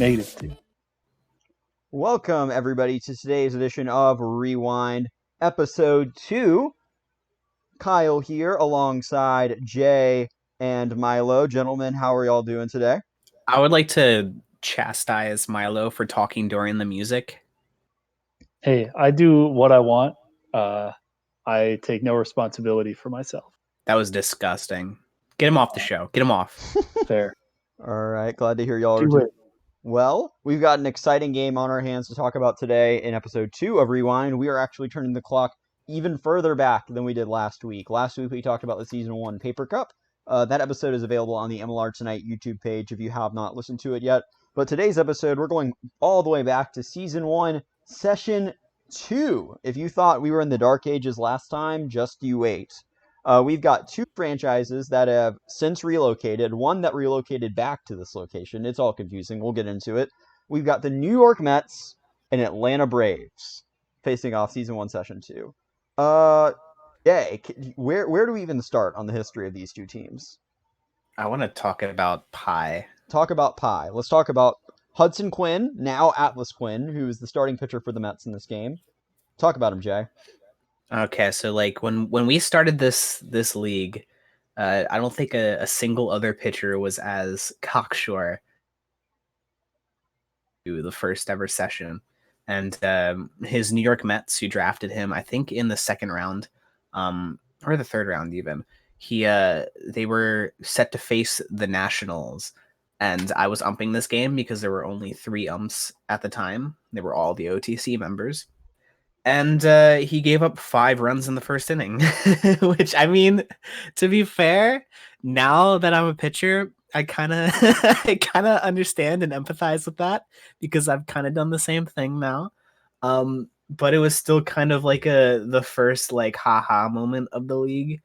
-2. Welcome, everybody, to today's edition of Rewind, Episode 2. Kyle here alongside Jay and Milo. Gentlemen, how are y'all doing today? I would like to chastise Milo for talking during the music. Hey, I do what I want. I take no responsibility for myself. That was disgusting. Get him off the show. Get him off. Fair. All right, glad to hear y'all are Do doing it. well. We've got an exciting game on our hands to talk about today in Episode 2 of Rewind. We are actually turning the clock even further back than we did last week. Last week we talked about the Season 1 Paper Cup. That episode is available on the MLR Tonight YouTube page if you have not listened to it yet. But today's episode, we're going all the way back to Season 1, Session 2. If you thought we were in the Dark Ages last time, just you wait. We've got two franchises that have since relocated, one that relocated back to this location. It's all confusing. We'll get into it. We've got the New York Mets and Atlanta Braves facing off Season 1, Session 2. Yeah, where do we even start on the history of these two teams? I want to talk about Pie. Talk about Pie. Let's talk about Hudson Quinn, now Atlas Quinn, who is the starting pitcher for the Mets in this game. Talk about him, Jay. Okay, so like when we started this league, I don't think a single other pitcher was as cocksure to the first ever session. And his New York Mets, who drafted him, I think in the second round, or the third round even, they were set to face the Nationals. And I was umping this game because there were only 3 umps at the time. They were all the OTC members. And he gave up 5 runs in the first inning, which, I mean, to be fair, now that I'm a pitcher, I kind of understand and empathize with that because I've kind of done the same thing now. But it was still kind of like the first like haha moment of the league.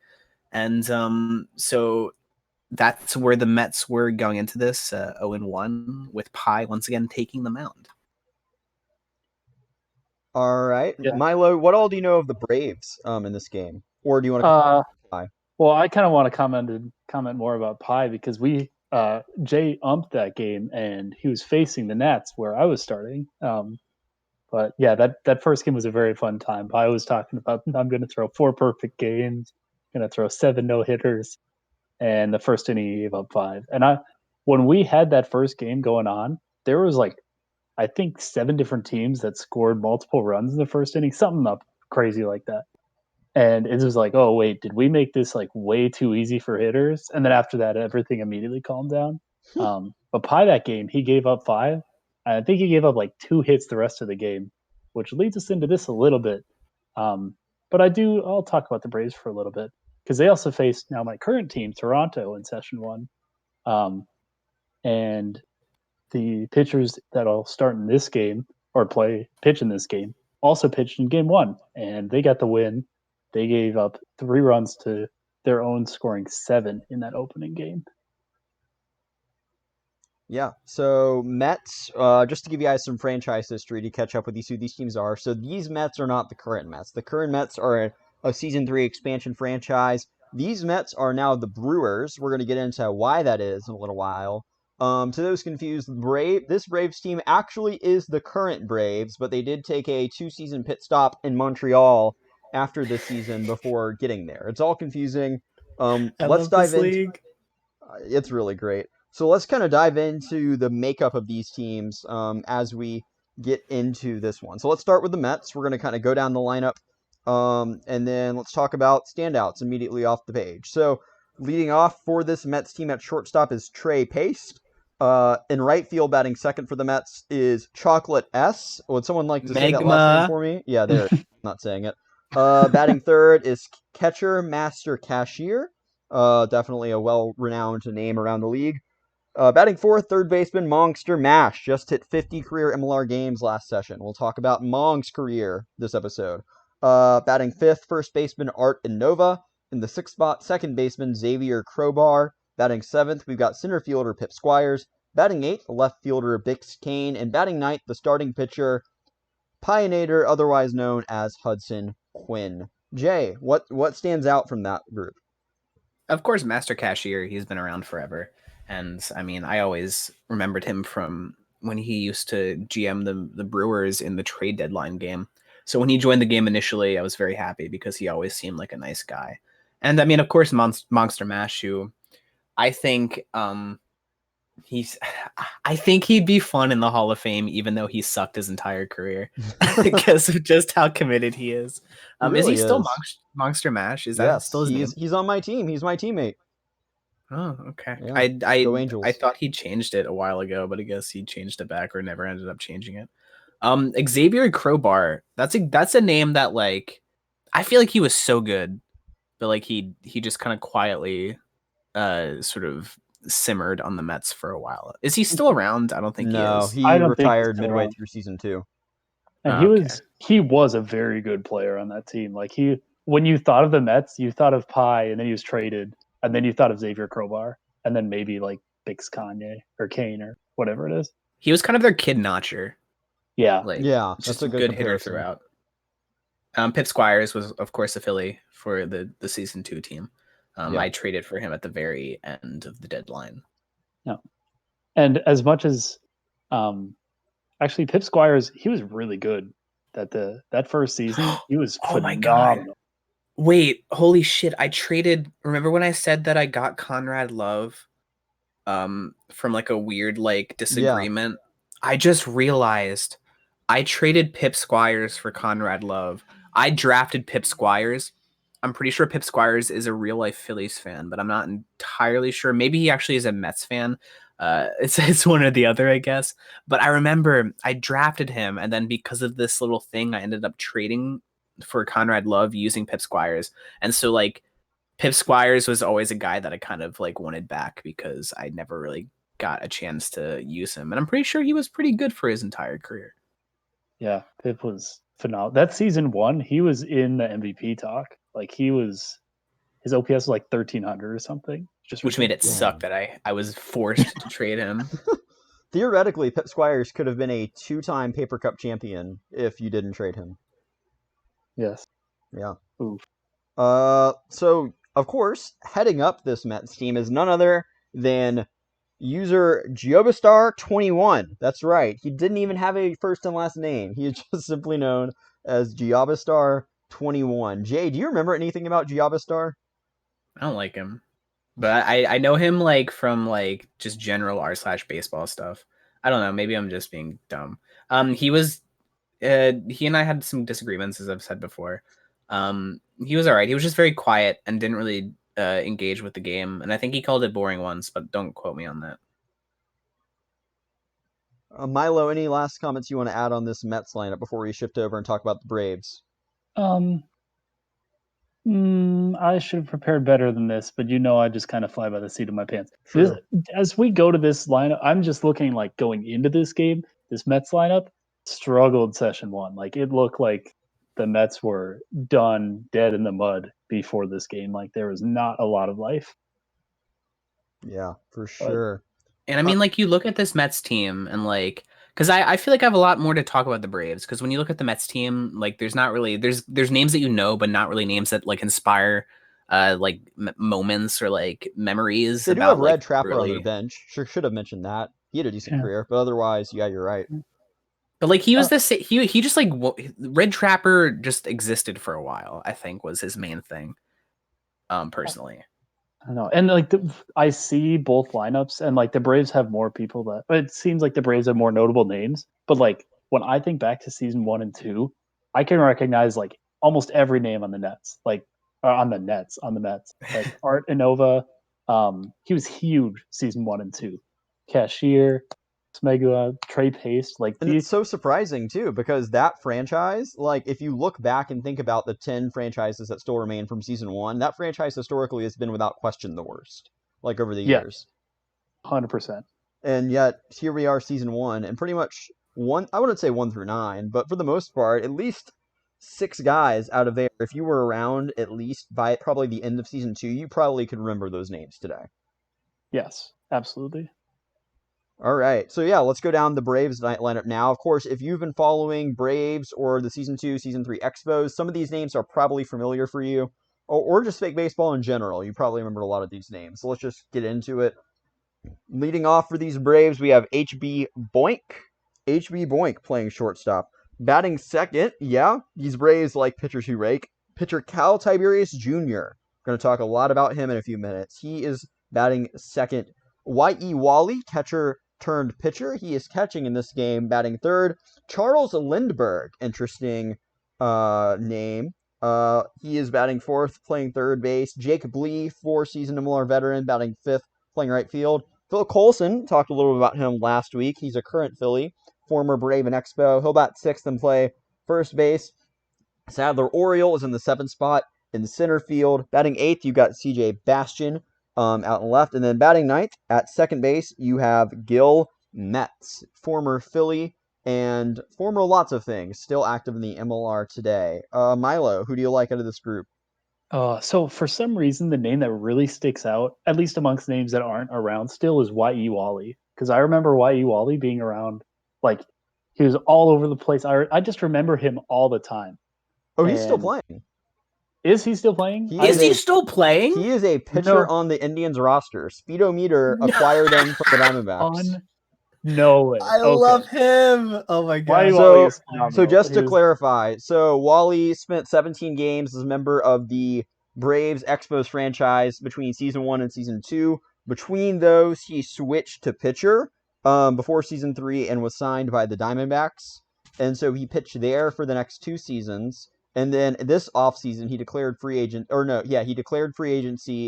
And so that's where the Mets were going into this 0-1 with Pie once again taking the mound. All right. Yeah. Milo, what all do you know of the Braves in this game? Or do you want to Pie? Well, I kind of want to comment more about Pie because Jay umped that game and he was facing the Nats where I was starting. But yeah, that first game was a very fun time. Pie was talking about, I'm going to throw 4 perfect games, going to throw 7 no-hitters, and the first inning he gave up 5. And when we had that first game going on, there was like, I think 7 different teams that scored multiple runs in the first inning, something up crazy like that. And it was like, oh wait, did we make this like way too easy for hitters? And then after that, everything immediately calmed down. But Pie that game, he gave up 5. And I think he gave up like 2 hits the rest of the game, which leads us into this a little bit. But I'll talk about the Braves for a little bit because they also faced now my current team, Toronto, in Session 1. And the pitchers that'll start in this game or pitch in this game also pitched in Game 1, and they got the win. They gave up 3 runs to their own, scoring 7 in that opening game. Yeah, so Mets, just to give you guys some franchise history to catch up with who these teams are. So these Mets are not the current Mets. The current Mets are a Season 3 expansion franchise. These Mets are now the Brewers. We're going to get into why that is in a little while. To those confused, this Braves team actually is the current Braves, but they did take a 2-season pit stop in Montreal after this season before getting there. It's all confusing. Let's dive in. It's really great. So let's kind of dive into the makeup of these teams as we get into this one. So let's start with the Mets. We're going to kind of go down the lineup, and then let's talk about standouts immediately off the page. So leading off for this Mets team at shortstop is Trey Pace. In right field, batting second for the Mets is Chocolate S. Would someone like to say that last name for me? Yeah, there. Not saying it. Batting third is catcher Master Cashier. Definitely a well-renowned name around the league. Batting fourth, third baseman Mongster Mash. Just hit 50 career MLR games last session. We'll talk about Mong's career this episode. Batting fifth, first baseman Art Innova. In the sixth spot, second baseman Xavier Crowbar. Batting seventh, we've got center fielder Pip Squires. Batting eighth, left fielder Bix Kane. And batting ninth, the starting pitcher, Pioneer, otherwise known as Hudson Quinn. Jay, what stands out from that group? Of course, Master Cashier, he's been around forever. And I mean, I always remembered him from when he used to GM the Brewers in the trade deadline game. So when he joined the game initially, I was very happy because he always seemed like a nice guy. And I mean, of course, Monster Mash, who I think he's I think he'd be fun in the Hall of Fame, even though he sucked his entire career because of just how committed he is. He Is he really still is. Monster Mash? Is that Yes, still his name? he's on my team. He's my teammate. Oh, okay. Yeah. I Go I I Angels. thought he changed it a while ago, but I guess he changed it back or never ended up changing it. Xavier Crowbar. That's a name that like I feel like he was so good, but like he just kind of quietly sort of simmered on the Mets for a while. Is he still around? I don't think he No, is. I he don't think he's retired still midway around. through season 2. And Oh, okay. he was a very good player on that team. Like when you thought of the Mets, you thought of Pi, and then he was traded, and then you thought of Xavier Crowbar, and then maybe like Bix Kanye or Kane or whatever it is. He was kind of their kid notcher. Yeah, Like Yeah, just that's a a good good hitter comparison. throughout. Pip Squires was, of course, a Philly for the season 2 team. Yeah. I traded for him at the very end of the deadline. no. And as much as, actually, Pip Squires, he was really good. That first season, he was Oh my god! phenomenal. Wait, holy shit! I traded. Remember when I said that I got Conrad Love, from like a weird like Yeah. disagreement? I just realized I traded Pip Squires for Conrad Love. I drafted Pip Squires. I'm pretty sure Pip Squires is a real life Phillies fan, but I'm not entirely sure. Maybe he actually is a Mets fan. It's one or the other, I guess. But I remember I drafted him, and then because of this little thing, I ended up trading for Conrad Love using Pip Squires. And so like Pip Squires was always a guy that I kind of like wanted back because I never really got a chance to use him. And I'm pretty sure he was pretty good for his entire career. Yeah, Pip was phenomenal. That season 1, he was in the MVP talk. Like his OPS was like 1300 or something. Just Which made it ridiculous. suck that I was forced to trade him. Theoretically, Pip Squires could have been a 2-time Paper Cup champion if you didn't trade him. Yes. Yeah. Oof. So of course, heading up this Mets team is none other than user Giobastar21. That's right. He didn't even have a first and last name. He is just simply known as Giobastar21. Jay, do you remember anything about Giobastar? I don't like him. But I know him like from like just general r/baseball stuff. I don't know. Maybe I'm just being dumb. He was he and I had some disagreements, as I've said before. He was all right. He was just very quiet and didn't really engage with the game. And I think he called it boring once, but don't quote me on that. Milo, any last comments you want to add on this Mets lineup before we shift over and talk about the Braves? I should have prepared better than this, but I just kind of fly by the seat of my pants. Sure. As we go to this lineup, I'm just looking like going into this game, this Mets lineup struggled session 1. Like it looked like the Mets were done, dead in the mud before this game. Like there was not a lot of life. Yeah, for But sure. And I mean, like, you look at this Mets team and, like, because I feel like I have a lot more to talk about the Braves. Because when you look at the Mets team, like, there's not really, there's names that you know, but not really names that, like, inspire, like, moments or, like, memories They do have about, like, Red Trapper on their really. bench. Should have mentioned that. He had a decent yeah. career, but otherwise, yeah, you're right. But, like, he was this, he just, like, Red Trapper just existed for a while, I think, was his main thing, personally. I don't know. And like I see both lineups, and like the Braves have more people that it seems like the Braves have more notable names. But like when I think back to season 1 and 2, I can recognize like almost every name on the Nets, like on the Mets, like Art Inova. He was huge season 1 and 2. Cashier, Smegua, Trey Pace, like And it's so surprising, too, because that franchise, like, if you look back and think about the 10 franchises that still remain from Season 1, that franchise historically has been without question the worst, like, over the yeah, years. 100%. And yet, here we are, Season 1, and pretty much I wouldn't say 1 through 9, but for the most part, at least 6 guys out of there, if you were around at least by probably the end of Season 2, you probably could remember those names today. Yes, absolutely. All right. So, yeah, let's go down the Braves lineup now. Of course, if you've been following Braves or the Season 2, Season 3 Expos, some of these names are probably familiar for you, or just fake baseball in general. You probably remember a lot of these names. So let's just get into it. Leading off for these Braves, we have HB Boink. HB Boink playing shortstop. Batting second, yeah, these Braves like pitchers who rake. Pitcher Cal Tiberius Jr. Going to talk a lot about him in a few minutes. He is batting second. Y.E. Wally, catcher turned pitcher. He is catching in this game, batting third. Charles Lindbergh, interesting name. He is batting fourth, playing third base. Jake Blee, 4-season MLR veteran, batting fifth, playing right field. Phil Coulson, talked a little bit about him last week. He's a current Philly, former Brave and Expo. He'll bat sixth and play first base. Sadler Oriole is in the seventh spot in center field. Batting eighth, you got CJ Bastian out and left. And then batting ninth at second base, you have Gil Metz, former Philly and former lots of things, still active in the MLR today. Milo, who do you like out of this group? So for some reason, the name that really sticks out, at least amongst names that aren't around still, is Y.E. Wally. Because I remember Y.E. Wally being around, like, he was all over the place. I just remember him all the time. Oh, he's still And playing. is he still playing? Is he still playing? He is a pitcher No. on the Indians roster. Speedometer acquired him from the Diamondbacks. No way. I Okay. love him. Oh my Y.E. god. Wally is So phenomenal. just to He was- clarify, so Wally spent 17 games as a member of the Braves Expos franchise between season 1 and season 2. Between those, he switched to pitcher before season 3 and was signed by the Diamondbacks. And so he pitched there for the next 2 seasons. And then this offseason, he declared free agency,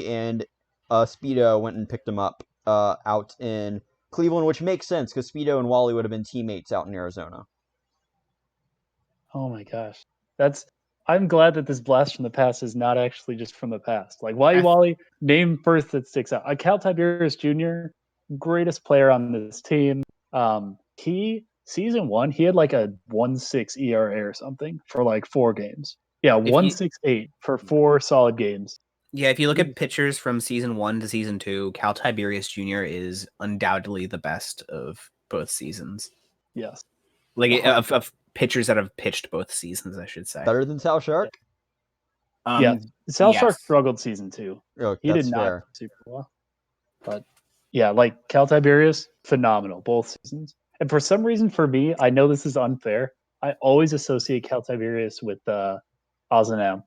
and Speedo went and picked him up out in Cleveland, which makes sense because Speedo and Wally would have been teammates out in Arizona. Oh my gosh. I'm glad that this blast from the past is not actually just from the past. Like Y.E. Wally, name first that sticks out. Cal Tiberius Jr., greatest player on this team. Season 1, he had like a 1.6 ERA or something for like 4 games. Yeah, 1.68 for 4 solid games. Yeah, if you look at pitchers from season 1 to season 2, Cal Tiberius Jr. is undoubtedly the best of both seasons. Yes. Like of pitchers that have pitched both seasons, I should say. Better than Sal Shark? Yeah, Sal Shark struggled season 2. Oh, He did not fair. super well. But yeah, like Cal Tiberius, phenomenal both seasons. And for some reason, for me, I know this is unfair. I always associate Cal Tiberius with Ozanam.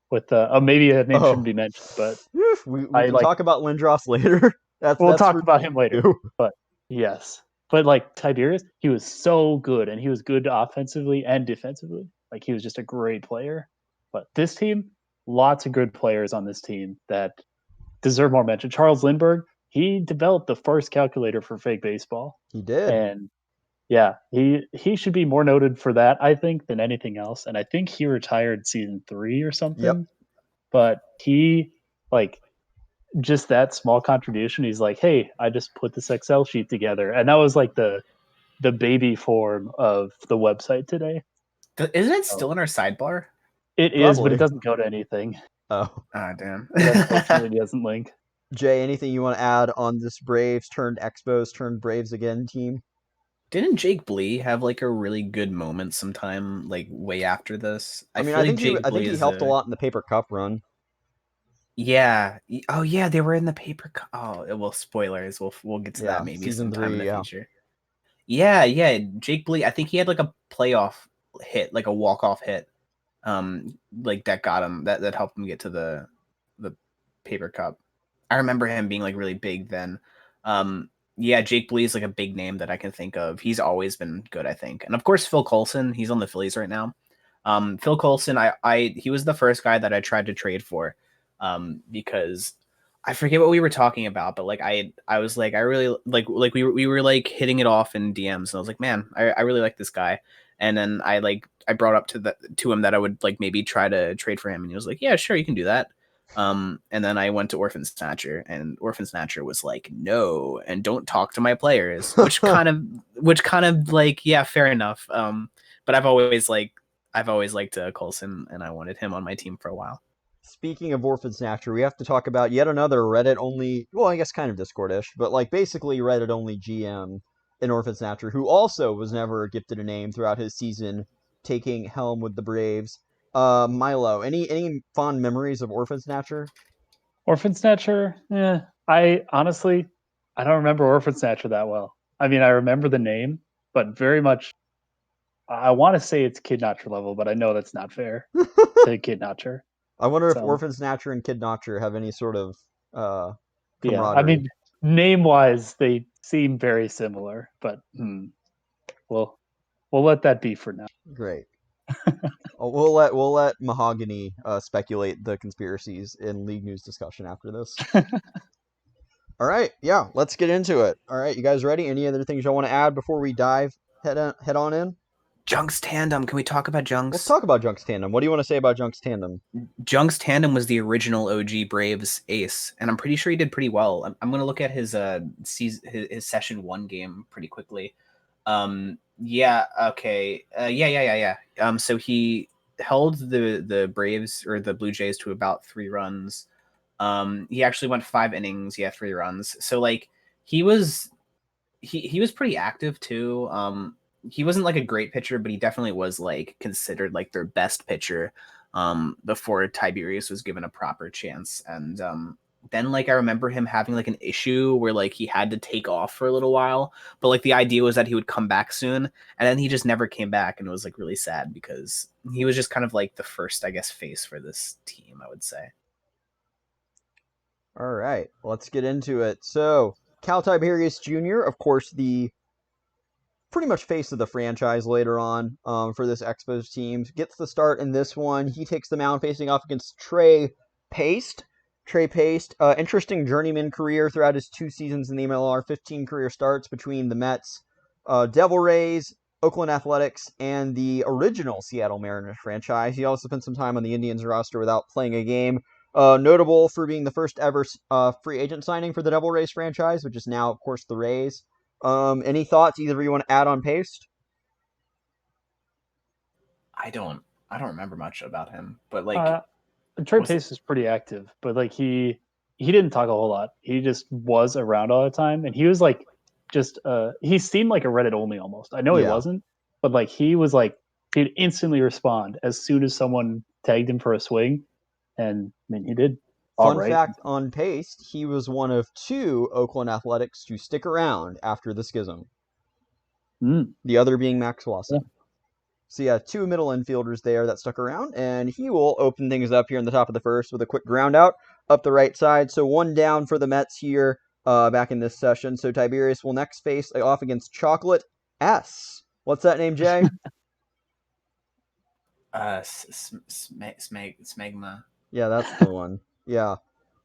With maybe a name shouldn't be mentioned, but we can talk about Lindros later. We'll talk about him later. But yes, but like Tiberius, he was so good, and he was good offensively and defensively. Like he was just a great player. But this team, lots of good players on this team that deserve more mention. Charles Lindbergh, he developed the first calculator for fake baseball. He did. And yeah, he should be more noted for that, I think, than anything else. And I think he retired season 3 or something. Yep. But he, like, just that small contribution, he's like, hey, I just put this Excel sheet together. And that was like the baby form of the website today. Isn't it still in our sidebar? It is, but it doesn't go to anything. Oh. Ah, damn. It doesn't link. Jay, anything you want to add on this Braves turned Expos turned Braves again team? Didn't Jake Blee have like a really good moment sometime, like way after this? I think he helped a lot in the Paper Cup run. Yeah. Oh yeah, they were in the Paper Cup. Oh well, spoilers. We'll get to that maybe sometime in the future. Yeah. Jake Blee. I think he had like a playoff hit, like a walk-off hit, like that got him. That helped him get to the Paper Cup. I remember him being like really big then. Yeah, Jake Blee is like a big name that I can think of. He's always been good, I think. And of course, Phil Coulson, he's on the Phillies right now. Phil Coulson, he was the first guy that I tried to trade for, because I forget what we were talking about, but like I was like, I really like we were like hitting it off in DMs, and I was like, man, I really like this guy. And then I brought up to him that I would like maybe try to trade for him, and he was like, yeah, sure, you can do that. And then I went to Orphan Snatcher, and Orphan Snatcher was like, no, and don't talk to my players, which kind of like, yeah, fair enough. But I've always liked Coulson, and I wanted him on my team for a while. Speaking of Orphan Snatcher, we have to talk about yet another Reddit only, well, I guess kind of Discord-ish, but like basically Reddit only GM in Orphan Snatcher, who also was never gifted a name throughout his season taking helm with the Braves. Milo, any fond memories of Orphan Snatcher? Orphan Snatcher, I honestly, I don't remember Orphan Snatcher that well. I mean, I remember the name, but very much. I want to say it's Kid Notcher level, but I know that's not fair to Kid Notcher. I wonder if So Orphan Snatcher and Kid Notcher have any sort of yeah, I camaraderie. mean, name wise, they seem very similar, but we'll let that be for now. Great. We'll let Mahogany speculate the conspiracies in league news discussion after this. All right, yeah, let's get into it. All right, you guys ready? Any other things y'all want to add before we dive head on in? Junk's Tandem. Can we talk about Junk's? Let's talk about Junk's Tandem. What do you want to say about Junk's Tandem? Junk's Tandem was the original OG Braves ace, and I'm pretty sure he did pretty well. I'm going to look at his session 1 game pretty quickly. Yeah, okay. Yeah. So he held the Braves or the Blue Jays to about 3 runs. He actually went 5 innings. 3 runs. So like he was pretty active too. He wasn't like a great pitcher, but he definitely was like considered like their best pitcher before Tiberius was given a proper chance. And then like I remember him having like an issue where like he had to take off for a little while, but like the idea was that he would come back soon, and then he just never came back, and it was like really sad because he was just kind of like the first, I guess, face for this team, I would say. All right, let's get into it. So Cal Tiberius Jr., of course, the pretty much face of the franchise later on for this Expos team, gets the start in this one. He takes the mound facing off against Trey Paste. Interesting journeyman career throughout his 2 seasons in the MLR, 15 career starts between the Mets, Devil Rays, Oakland Athletics, and the original Seattle Mariners franchise. He also spent some time on the Indians roster without playing a game. Notable for being the first ever free agent signing for the Devil Rays franchise, which is now, of course, the Rays. Any thoughts either of you want to add on Paste? I don't remember much about him, but like Trey Pace is pretty active, but like he didn't talk a whole lot. He just was around all the time, and he was like just he seemed like a Reddit only almost. I know he wasn't, but like he was like he'd instantly respond as soon as someone tagged him for a swing, and I mean he did. Fun fact on Paste, he was one of 2 Oakland Athletics to stick around after the schism. The other being Max Watson. Yeah. So yeah, 2 middle infielders there that stuck around, and he will open things up here in the top of the first with a quick ground out up the right side. So 1 down for the Mets here back in this session. So Tiberius will next face off against Chocolate S. What's that name, Jay? Smegma. Yeah, that's the one. Yeah.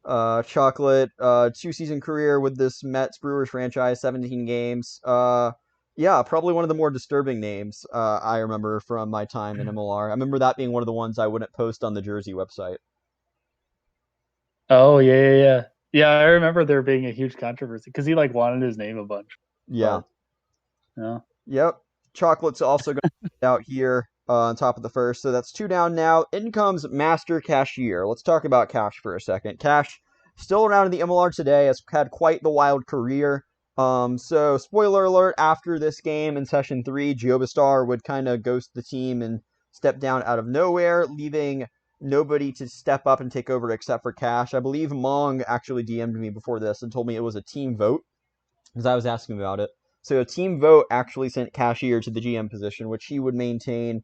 Chocolate, 2-season career with this Mets Brewers franchise, 17 games. Yeah, probably one of the more disturbing names I remember from my time in MLR. I remember that being one of the ones I wouldn't post on the Jersey website. Oh, yeah. Yeah, I remember there being a huge controversy because he like wanted his name a bunch. Yeah. Yeah. Yep. Chocolate's also going to out here on top of the first. So that's 2 down now. In comes Master Cashier. Let's talk about Cash for a second. Cash, still around in the MLR today, has had quite the wild career. So spoiler alert, after this game in session 3, Giobastar would kind of ghost the team and step down out of nowhere, leaving nobody to step up and take over except for Cash. I believe Mong actually DM'd me before this and told me it was a team vote because I was asking about it. So a team vote actually sent Cashier to the GM position, which he would maintain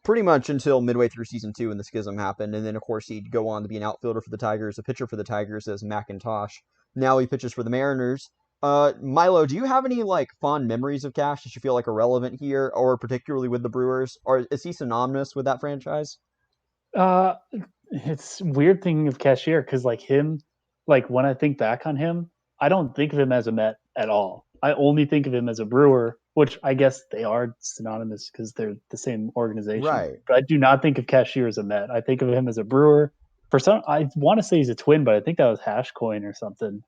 pretty much until midway through season 2 when the schism happened. And then, of course, he'd go on to be an outfielder for the Tigers, a pitcher for the Tigers as McIntosh. Now he pitches for the Mariners. Milo, do you have any like fond memories of Cash that you feel like are relevant here, or particularly with the Brewers? Or is he synonymous with that franchise? It's weird thinking of Cashier because like him, like when I think back on him, I don't think of him as a Met at all. I only think of him as a Brewer, which I guess they are synonymous because they're the same organization. Right. But I do not think of Cashier as a Met. I think of him as a Brewer. For some, I want to say he's a Twin, but I think that was Hashcoin or something.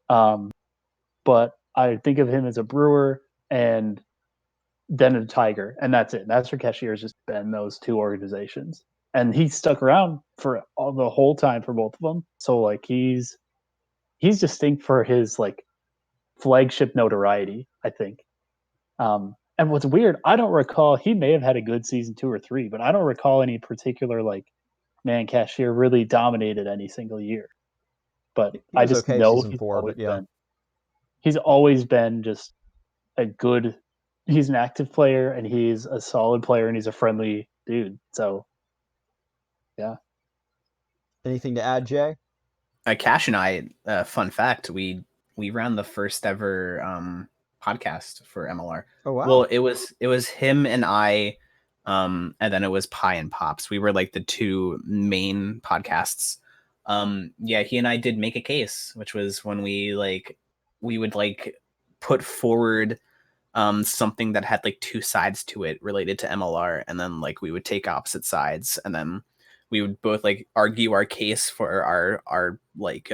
But I think of him as a Brewer and then a Tiger, and that's it. That's where Cashier has just been those 2 organizations, and he stuck around for the whole time for both of them. So like he's distinct for his like flagship notoriety, I think. And what's weird, I don't recall, he may have had a good season 2 or 3, but I don't recall any particular like, man, Cashier really dominated any single year. but He I was just okay know season 4, but yeah. he's always been just a good. He's an active player and he's a solid player and he's a friendly dude. So, yeah. Anything to add, Jay? Cash and I, fun fact, we ran the first ever podcast for MLR. Oh wow. Well, it was him and I, and then it was Pie and Pops. We were like the two main podcasts. Yeah, he and I did make a case, which was when we would like put forward something that had like two sides to it related to MLR, and then like we would take opposite sides, and then we would both like argue our case for our like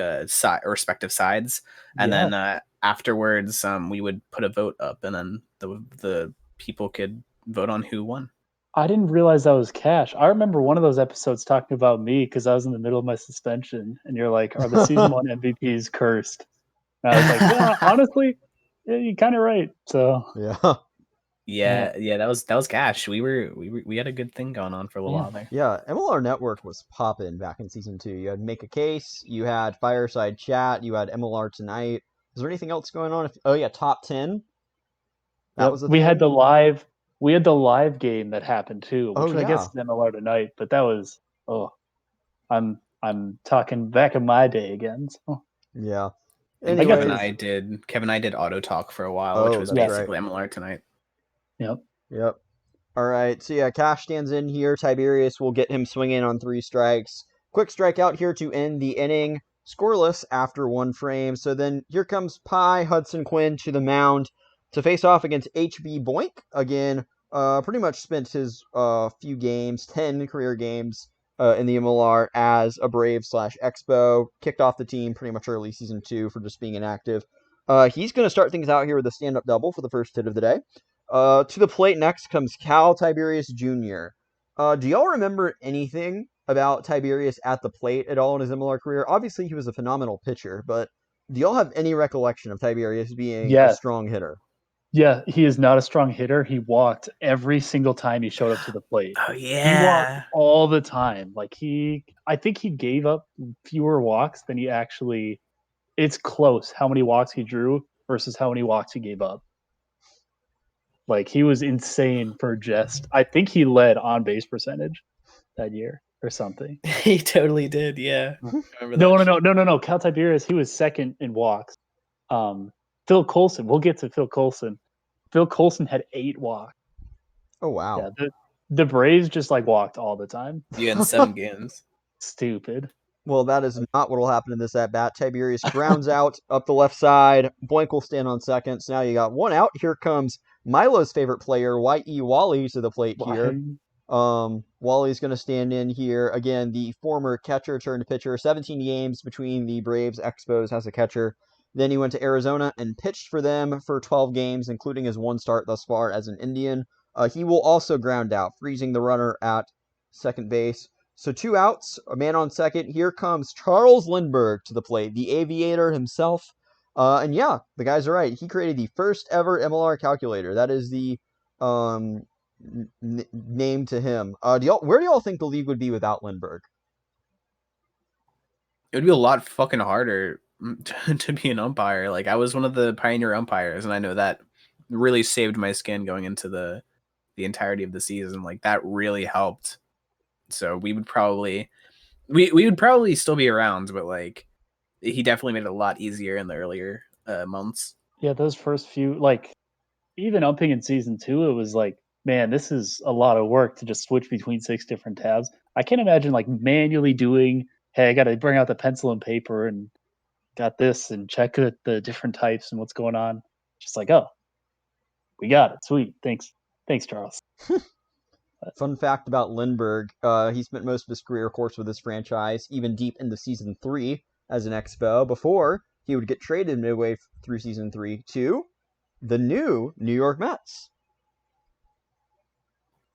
respective sides, and Yeah. then afterwards we would put a vote up, and then the people could vote on who won. I didn't realize that was Cash. I remember one of those episodes talking about me because I was in the middle of my suspension, and you're like, "Are the season 1 MVPs cursed?" And I was like, "Yeah, honestly, yeah, you're kind of right." So Yeah. Yeah, that was Cash. We had a good thing going on for a little while there. Yeah, MLR Network was popping back in season 2. You had Make a Case, you had Fireside Chat, you had MLR Tonight. Is there anything else going on? Oh yeah, Top 10. That was a we had thing. we had the live game that happened too, Oh which I guess yeah. is MLR Tonight, but that was I'm talking back in my day again. So. Yeah. And Anyways. Kevin and I did Auto Talk for a while, which Oh, was that's basically right. MLR Tonight. Yep. Yep. All right. So yeah, Cash stands in here. Tiberius will get him swinging on 3 strikes. Quick strikeout here to end the inning. Scoreless after 1 frame. So then here comes Pie Hudson Quinn to the mound to face off against HB Boink. Again, pretty much spent his few games, 10 career games in the MLR as a Brave/Expo. Kicked off the team pretty much early season 2 for just being inactive. He's going to start things out here with a stand-up double for the first hit of the day. To the plate next comes Cal Tiberius Jr. Do y'all remember anything about Tiberius at the plate at all in his MLR career? Obviously, he was a phenomenal pitcher, but do y'all have any recollection of Tiberius being a Yes. strong hitter? Yeah, he is not a strong hitter. He walked every single time he showed up to the plate. Oh He walked yeah. all the time. Like I think he gave up fewer walks than he actually. It's close how many walks he drew versus how many walks he gave up. Like he was insane for just. I think he led on base percentage that year or something. He totally did, yeah. I remember No. Cal Tiberius, he was second in walks. Phil Coulson. We'll get to Phil Coulson. Phil Coulson had 8 walks. Oh wow. Yeah, the Braves just like walked all the time. You in 7 games. Stupid. Well, that is not what will happen in this at bat. Tiberius grounds out up the left side. Boink will stand on second. So now you got 1 out. Here comes Milo's favorite player, Y.E. Wally, to the plate here. Wally's going to stand in here. Again, the former catcher turned pitcher. 17 games between the Braves Expos as a catcher. Then he went to Arizona and pitched for them for 12 games, including his 1 start thus far as an Indian. He will also ground out, freezing the runner at second base. So 2 outs, a man on second. Here comes Charles Lindbergh to the plate, the aviator himself. And yeah, the guys are right. He created the first ever MLR calculator. That is the name to him. Where do y'all think the league would be without Lindbergh? It would be a lot fucking harder to be an umpire. Like I was one of the pioneer umpires, and I know that really saved my skin going into the entirety of the season. Like that really helped. So we would probably still be around, but like he definitely made it a lot easier in the earlier months. Yeah, those first few, like even umping in season 2, it was like, man, this is a lot of work to just switch between 6 different tabs. I can't imagine like manually doing, hey, I got to bring out the pencil and paper and got this and check the different types and what's going on. Just like, oh, we got it. Sweet. Thanks, Charles. Fun fact about Lindbergh, he spent most of his career, of course, with this franchise, even deep into season 3 as an Expo, before he would get traded midway through season 3 to the new New York Mets.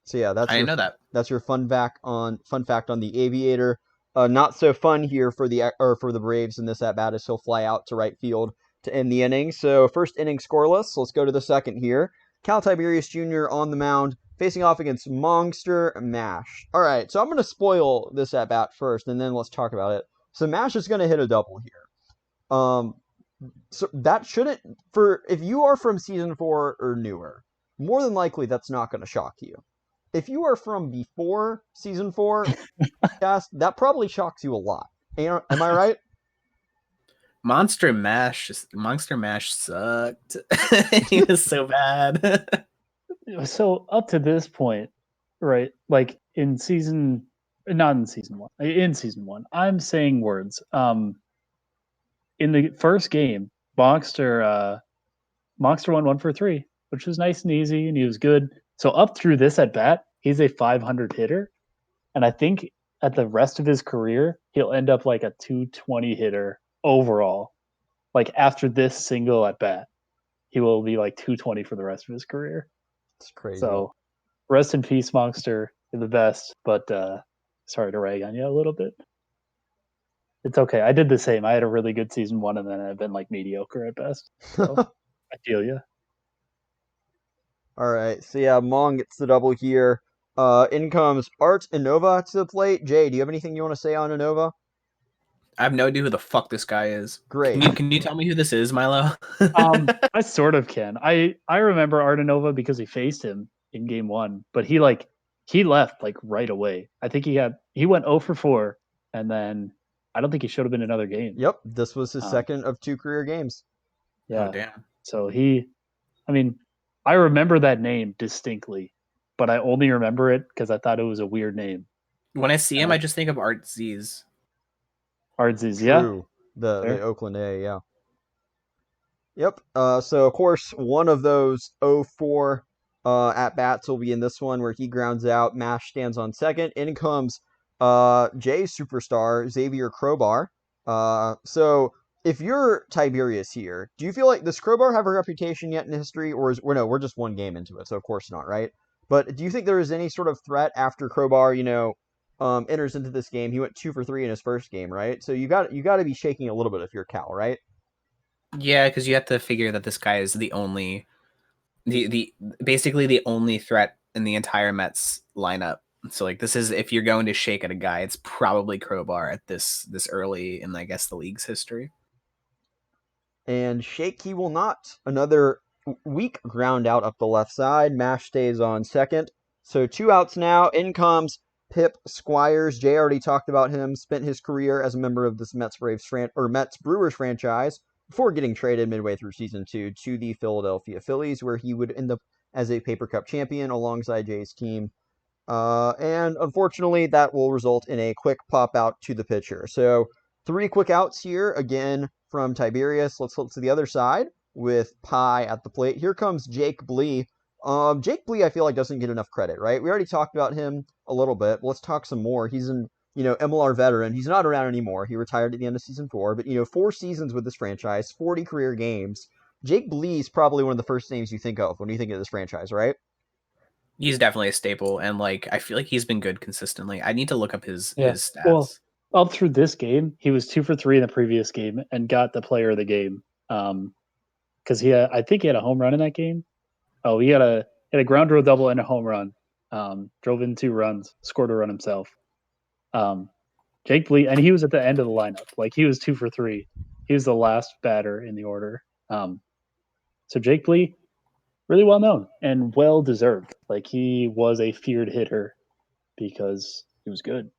So yeah, I didn't know that. That's your fun fact on the Aviator. Not so fun here for the Braves in this at bat as he'll fly out to right field to end the inning. So first inning scoreless. Let's go to the second here. Cal Tiberius Jr. on the mound, facing off against Monster Mash. All right, so I'm going to spoil this at bat first, and then let's talk about it. So Mash is going to hit a double here. So that shouldn't, for if you are from season 4 or newer, more than likely that's not going to shock you. If you are from before season 4, yes, that probably shocks you a lot. Am I right? Monster Mash sucked. He was so bad. So up to this point, right? Like not in season one. In season one, I'm saying words. In the first game, Monster won 1 for 3, which was nice and easy, and he was good. So up through this at bat, he's a 500 hitter, and I think at the rest of his career, he'll end up like a 220 hitter overall. Like after this single at bat, he will be like 220 for the rest of his career. It's crazy. So rest in peace, Monster. You're the best, but sorry to rag on you a little bit. It's okay. I did the same. I had a really good season 1, and then I've been like mediocre at best. So I feel you. All right. So yeah, Mong gets the double here. In comes Art Innova to the plate. Jay, do you have anything you want to say on Innova? I have no idea who the fuck this guy is. Great. Can you tell me who this is, Milo? I sort of can. I remember Ardenova because he faced him in game 1, but he left like right away. I think he went 0 for 4, and then I don't think he should have been another game. Yep, this was his second of 2 career games. Yeah. Oh damn. So I remember that name distinctly, but I only remember it because I thought it was a weird name. When I see him, I just think of Art Z's. Ardzies, yeah. True. The Oakland A, yeah. Yep. So of course one of those 0-4 at bats will be in this one where he grounds out. Mash stands on second. In comes Jay's superstar Xavier Crowbar. So if you're Tiberius here, do you feel like does Crowbar have a reputation yet in history, or we're just one game into it, so of course not, right? But do you think there is any sort of threat after Crowbar, enters into this game? He went 2 for 3 in his first game, right? So you got to be shaking a little bit if you're Cal, right? Yeah, because you have to figure that this guy is the only, basically the only threat in the entire Mets lineup. So like this is if you're going to shake at a guy, it's probably Crowbar at this early in I guess the league's history. And shake he will not. Another weak ground out up the left side. Mash stays on second. So 2 outs now. In comes Pip Squires. Jay already talked about him. Spent his career as a member of this Mets Brewers franchise before getting traded midway through season 2 to the Philadelphia Phillies, where he would end up as a Paper Cup champion alongside Jay's team. And unfortunately, that will result in a quick pop out to the pitcher. So 3 quick outs here again from Tiberius. Let's flip to the other side with Pie at the plate. Here comes Jake Blee. Jake Blee, I feel like doesn't get enough credit, right? We already talked about him a little bit. Let's talk some more. He's an MLR veteran. He's not around anymore. He retired at the end of season 4, but 4 seasons with this franchise, 40 career games. Jake Blee is probably one of the first names you think of when you think of this franchise, right? He's definitely a staple, and like I feel like he's been good consistently. I need to look up his stats. Well, up through this game, he was 2 for 3 in the previous game and got the player of the game. Because I think he had a home run in that game. Oh, he had a ground rule double and a home run. Drove in 2 runs, scored a run himself. Jake Blee, and he was at the end of the lineup. Like he was 2 for 3. He was the last batter in the order. So Jake Blee, really well known and well deserved. Like he was a feared hitter because he was good.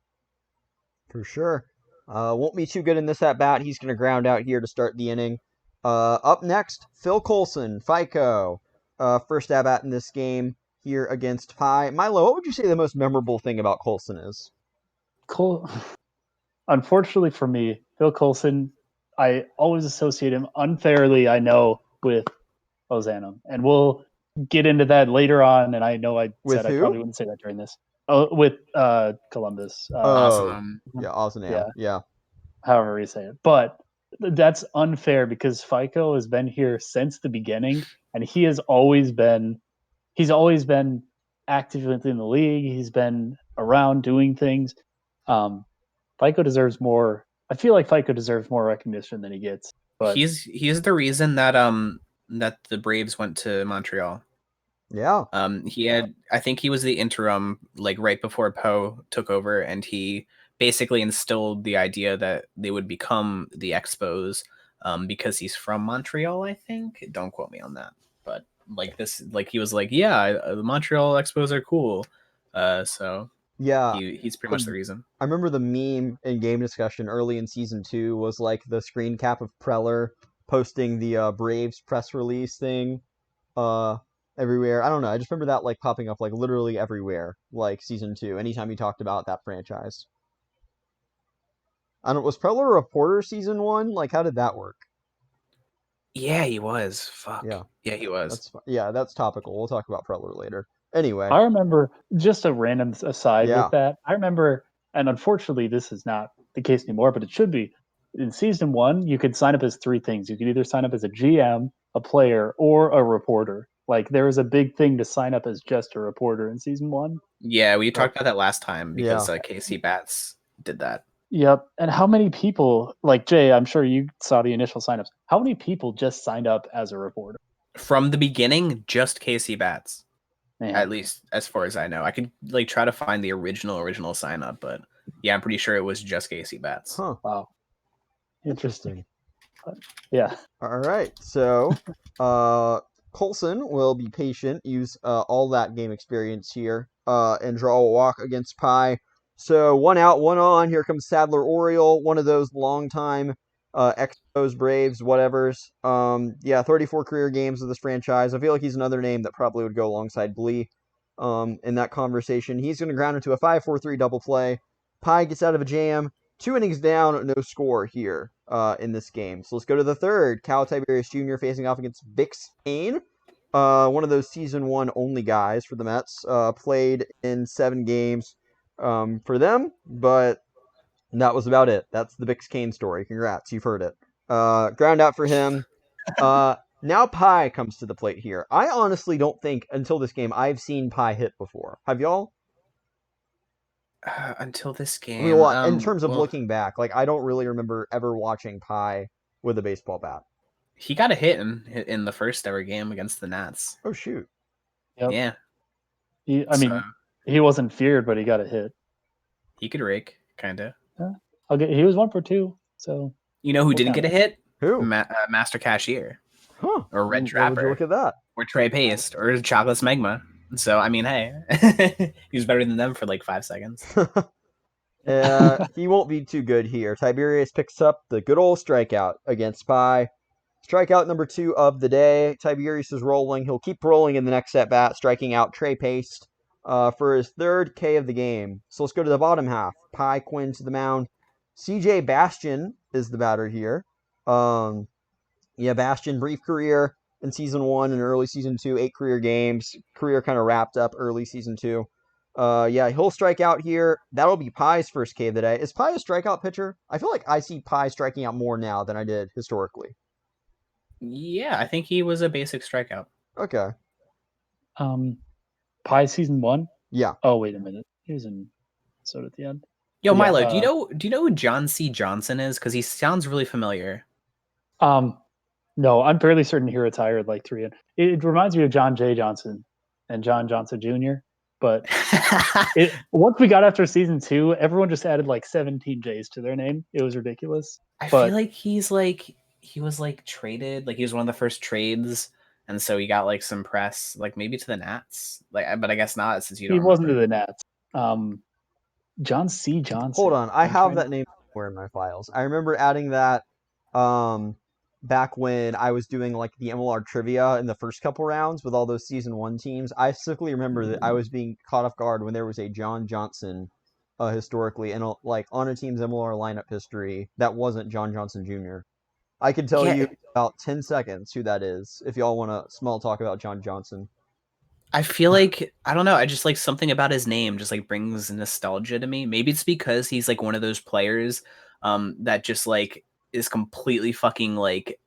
For sure. Won't be too good in this at bat. He's going to ground out here to start the inning. Up next, Phil Coulson, FICO. First at bat in this game here against Pie. Milo, what would you say the most memorable thing about Coulson is? Unfortunately for me, Phil Coulson, I always associate him unfairly, I know, with Ozanam. And we'll get into that later on. And I know I With said who? I probably wouldn't say that during this. Oh, with Columbus. Awesome. Yeah, Ozanam. Yeah. However you say it. But that's unfair because FICO has been here since the beginning, and he's always been active within the league. He's been around doing things. FICO deserves more. I feel like FICO deserves more recognition than he gets. But he's the reason that that the Braves went to Montreal. Yeah. I think he was the interim, like right before Poe took over, and he basically instilled the idea that they would become the Expos because he's from Montreal, I think. Don't quote me on that, but like this, like he was like, yeah, the Montreal Expos are cool. So Yeah, he's pretty much the reason. I remember the meme in game discussion early in season 2 was like the screen cap of Preller posting the Braves press release thing uh everywhere. I don't know. I just remember that like popping up like literally everywhere, like season 2, anytime he talked about that franchise. I don't was Preller a reporter season 1? Like how did that work? Yeah, he was. Fuck. Yeah. Yeah, he was. That's topical. We'll talk about Preller later. Anyway, I remember, just a random aside yeah. with that. I remember, and unfortunately, this is not the case anymore, but it should be. In season 1, you could sign up as 3 things. You could either sign up as a GM, a player, or a reporter. Like there was a big thing to sign up as just a reporter in season 1. Yeah, we Yep. talked about that last time because Yeah. Casey Batts did that. Yep. And how many people, like Jay, I'm sure you saw the initial signups. How many people just signed up as a reporter? From the beginning, just Casey Batts. Man. At least as far as I know. I could like try to find the original sign up, but yeah, I'm pretty sure it was just Casey Batts. Huh. Wow. Interesting. But, yeah. All right. So, Colson will be patient, use all that game experience here, and draw a walk against Pi. So 1 out, 1 on. Here comes Sadler Oriole, one of those longtime Expos, Braves, whatevers. Yeah, 34 career games with this franchise. I feel like he's another name that probably would go alongside Blee in that conversation. He's going to ground into a 5-4-3 double play. Pi gets out of a jam. 2 innings down, no score here in this game. So let's go to the third. Cal Tiberius Jr. facing off against Bix Kane, one of those season 1 only guys for the Mets. Played in 7 games for them, but that was about it. That's the Bix Kane story. Congrats, you've heard it. Ground out for him. Now Pi comes to the plate here. I honestly don't think until this game I've seen Pi hit before. Have y'all? Until this I game, mean, well, in terms of looking back, like I don't really remember ever watching Pi with a baseball bat. he got a hit in the first ever game against the Nats. Oh shoot! Yep. Yeah, I mean, he wasn't feared, but he got a hit. he could rake, kind of. Yeah. He was 1 for 2. So you know who didn't get a hit? Who? Master Cashier. Huh? Or Red Why Trapper. would you look at that? Or Trey Paste. Or Chocolate Smegma. So I mean, hey, he was better than them for like 5 seconds. He won't be too good here. Tiberius picks up the good old strikeout against Pi. Strikeout number 2 of the day. Tiberius is rolling. He'll keep rolling in the next at bat, striking out Trey Paste for his 3rd K of the game. So let's go to the bottom half. Pi Quinn to the mound. CJ Bastian is the batter here. Yeah, Bastian, brief career in season 1 and early season 2, 8 career games. Career kind of wrapped up early season 2. Yeah, he'll strike out here. That'll be Pi's first K of the day. Is Pi a strikeout pitcher? I feel like I see Pi striking out more now than I did historically. Yeah, I think he was a basic strikeout. Okay. Pi season 1? Yeah. Oh, wait a minute. He was in Minnesota at the end. Yo, Milo, do you know who John C. Johnson is? Because he sounds really familiar. No, I'm fairly certain he retired like 3 in. It reminds me of John J. Johnson and John Johnson Jr. But once we got after season 2, everyone just added like 17 J's to their name. It was ridiculous. I feel like he was like traded, like he was one of the first trades, and so he got like some press, like maybe to the Nats, like, but I guess not since you don't. He wasn't to the Nats. John C. Johnson. Hold on, I have that name somewhere in my files. I remember adding that back when I was doing like the MLR trivia in the first couple rounds with all those season 1 teams. I specifically remember that I was being caught off guard when there was a John Johnson historically and like on a team's MLR lineup history that wasn't John Johnson Jr. I can tell you about 10 seconds who that is if y'all want to small talk about John Johnson. I feel like, I don't know, I just like something about his name just like brings nostalgia to me. Maybe it's because he's like one of those players that just like is completely fucking like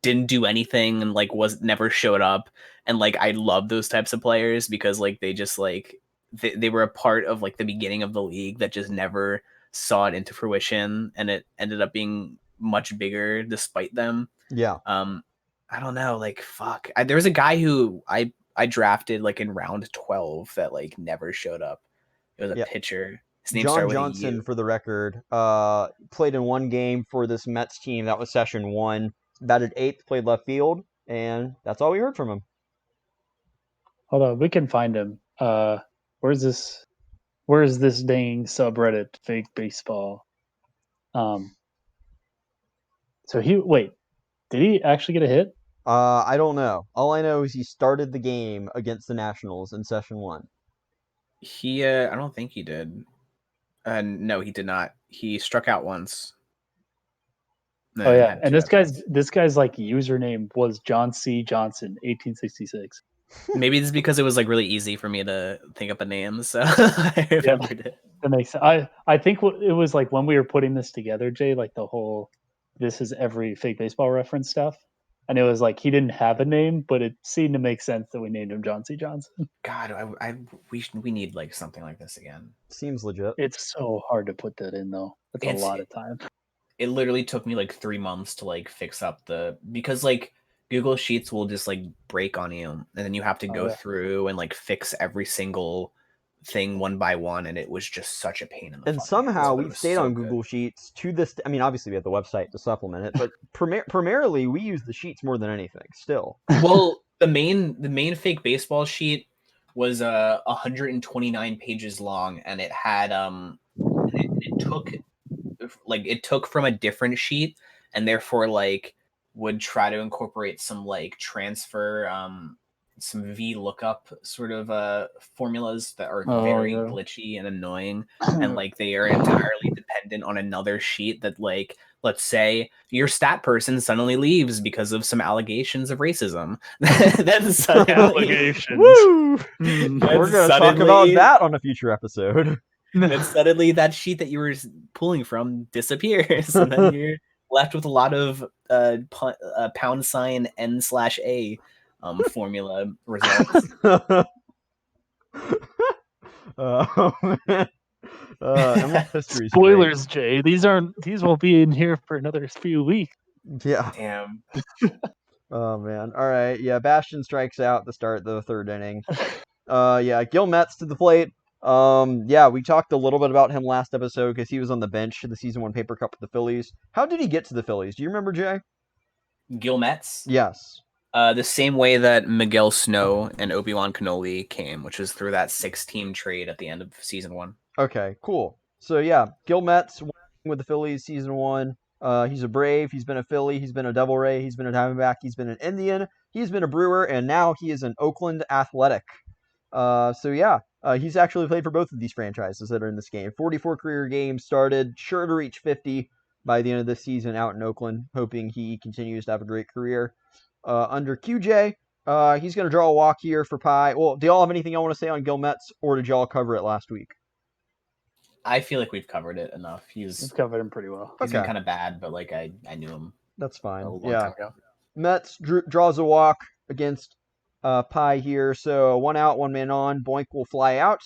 didn't do anything and like never showed up, and like I love those types of players because like they just like they were a part of like the beginning of the league that just never saw it into fruition, and it ended up being much bigger despite them. Yeah. I don't know, like fuck. There was a guy who I drafted like in round 12 that like never showed up. It was a pitcher. His name John started with a Johnson, U. for the record, played in one game for this Mets team. That was session 1. Batted 8th, played left field, and that's all we heard from him. Hold on, we can find him. Where's this? Where's this dang subreddit fake baseball? So did he actually get a hit? I don't know. All I know is he started the game against the Nationals in session 1. I don't think he did. No, he did not. He struck out once. Oh And yeah, had and two this guy's like username was John C. Johnson, 1866. Maybe it's because it was like really easy for me to think up a name, so I remembered it. That makes sense. I think it was like when we were putting this together, Jay, like the whole this is every fake baseball reference stuff. And it was like he didn't have a name, but it seemed to make sense that we named him John C. Johnson. God, we need like something like this again. Seems legit. It's so hard to put that in though. That's a lot of time. It literally took me like 3 months to like fix up because like Google Sheets will just like break on you, and then you have to go through and like fix every single thing one by one, and it was just such a pain in the And fucking somehow ass, but it we've was stayed so on good. Google Sheets to this. I mean, obviously we have the website to supplement it, but primarily we use the sheets more than anything. Still, Well, the main fake baseball sheet was 129 pages long, and it had it took from a different sheet, and therefore like would try to incorporate some like transfer some VLOOKUP sort of formulas that are very glitchy and annoying, and like they are entirely dependent on another sheet that, like, let's say your stat person suddenly leaves because of some allegations of racism. Then suddenly, Allegations. Woo! Hmm. We're gonna talk about that on a future episode. then suddenly that sheet that you were pulling from disappears, and then you're left with a lot of pound sign n/a formula results. Oh man. MS history. Spoilers, Jay. These won't be in here for another few weeks. Yeah. Damn. Oh man. All right. Yeah. Bastion strikes out to start the 3rd inning. Yeah. Gil Metz to the plate. Yeah, we talked a little bit about him last episode because he was on the bench in the season 1 Paper Cup with the Phillies. How did he get to the Phillies? Do you remember, Jay? Gil Metz? Yes. The same way that Miguel Snow and Obi-Wan Kenobi came, which was through that 6-team trade at the end of season 1. Okay, cool. So yeah, Gil Metz with the Phillies season 1. He's a Brave. He's been a Philly. He's been a Devil Ray. He's been a Diamondback. He's been an Indian. He's been a Brewer, and now he is an Oakland Athletic. So yeah, he's actually played for both of these franchises that are in this game. 44 career games started, sure to reach 50 by the end of this season out in Oakland, hoping he continues to have a great career. Under QJ, he's going to draw a walk here for Pi. Well, do y'all have anything y'all want to say on Gil Metz, or did y'all cover it last week? I feel like we've covered it enough. We've covered him pretty well. He's been kind of bad, but like I knew him. That's fine. A long time ago. Metz draws a walk against Pi here. So 1 out, 1 man on. Boink will fly out.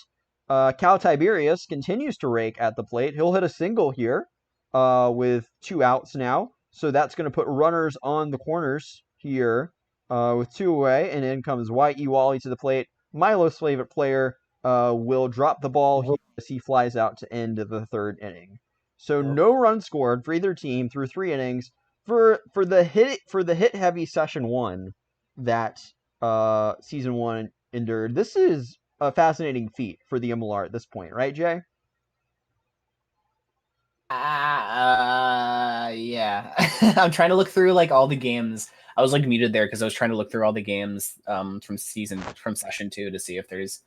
Cal Tiberius continues to rake at the plate. He'll hit a single here with 2 outs now. So that's going to put runners on the corners here with 2 away. And in comes Y.E. Wally to the plate. Milo's favorite player will drop the ball here as he flies out to end the 3rd inning. So no run scored for either team through 3 innings. For the hit heavy session 1 that season 1 endured, this is a fascinating feat for the MLR at this point, right, Jay? Yeah. I'm trying to look through like all the games. I was like muted there because I was trying to look through all the games from session 2 to see if there's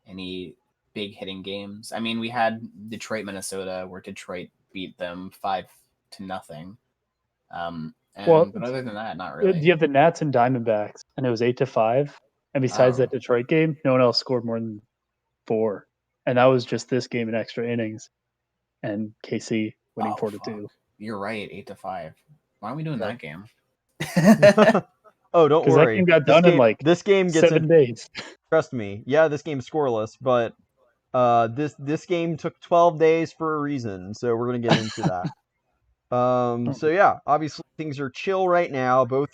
any big hitting games. I mean, we had Detroit, Minnesota, where Detroit beat them 5-0. But other than that, not really. You have the Nats and Diamondbacks, and it was 8-5. And besides that Detroit game, no one else scored more than 4. And that was just this game in extra innings. And KC winning 4-2. You're right, 8-5. Why aren't we doing that game? Oh, don't worry. That game got done in like this game gets 7 days. Trust me. Yeah, this game's scoreless, but this game took 12 days for a reason, so we're gonna get into that. So yeah, obviously things are chill right now. Both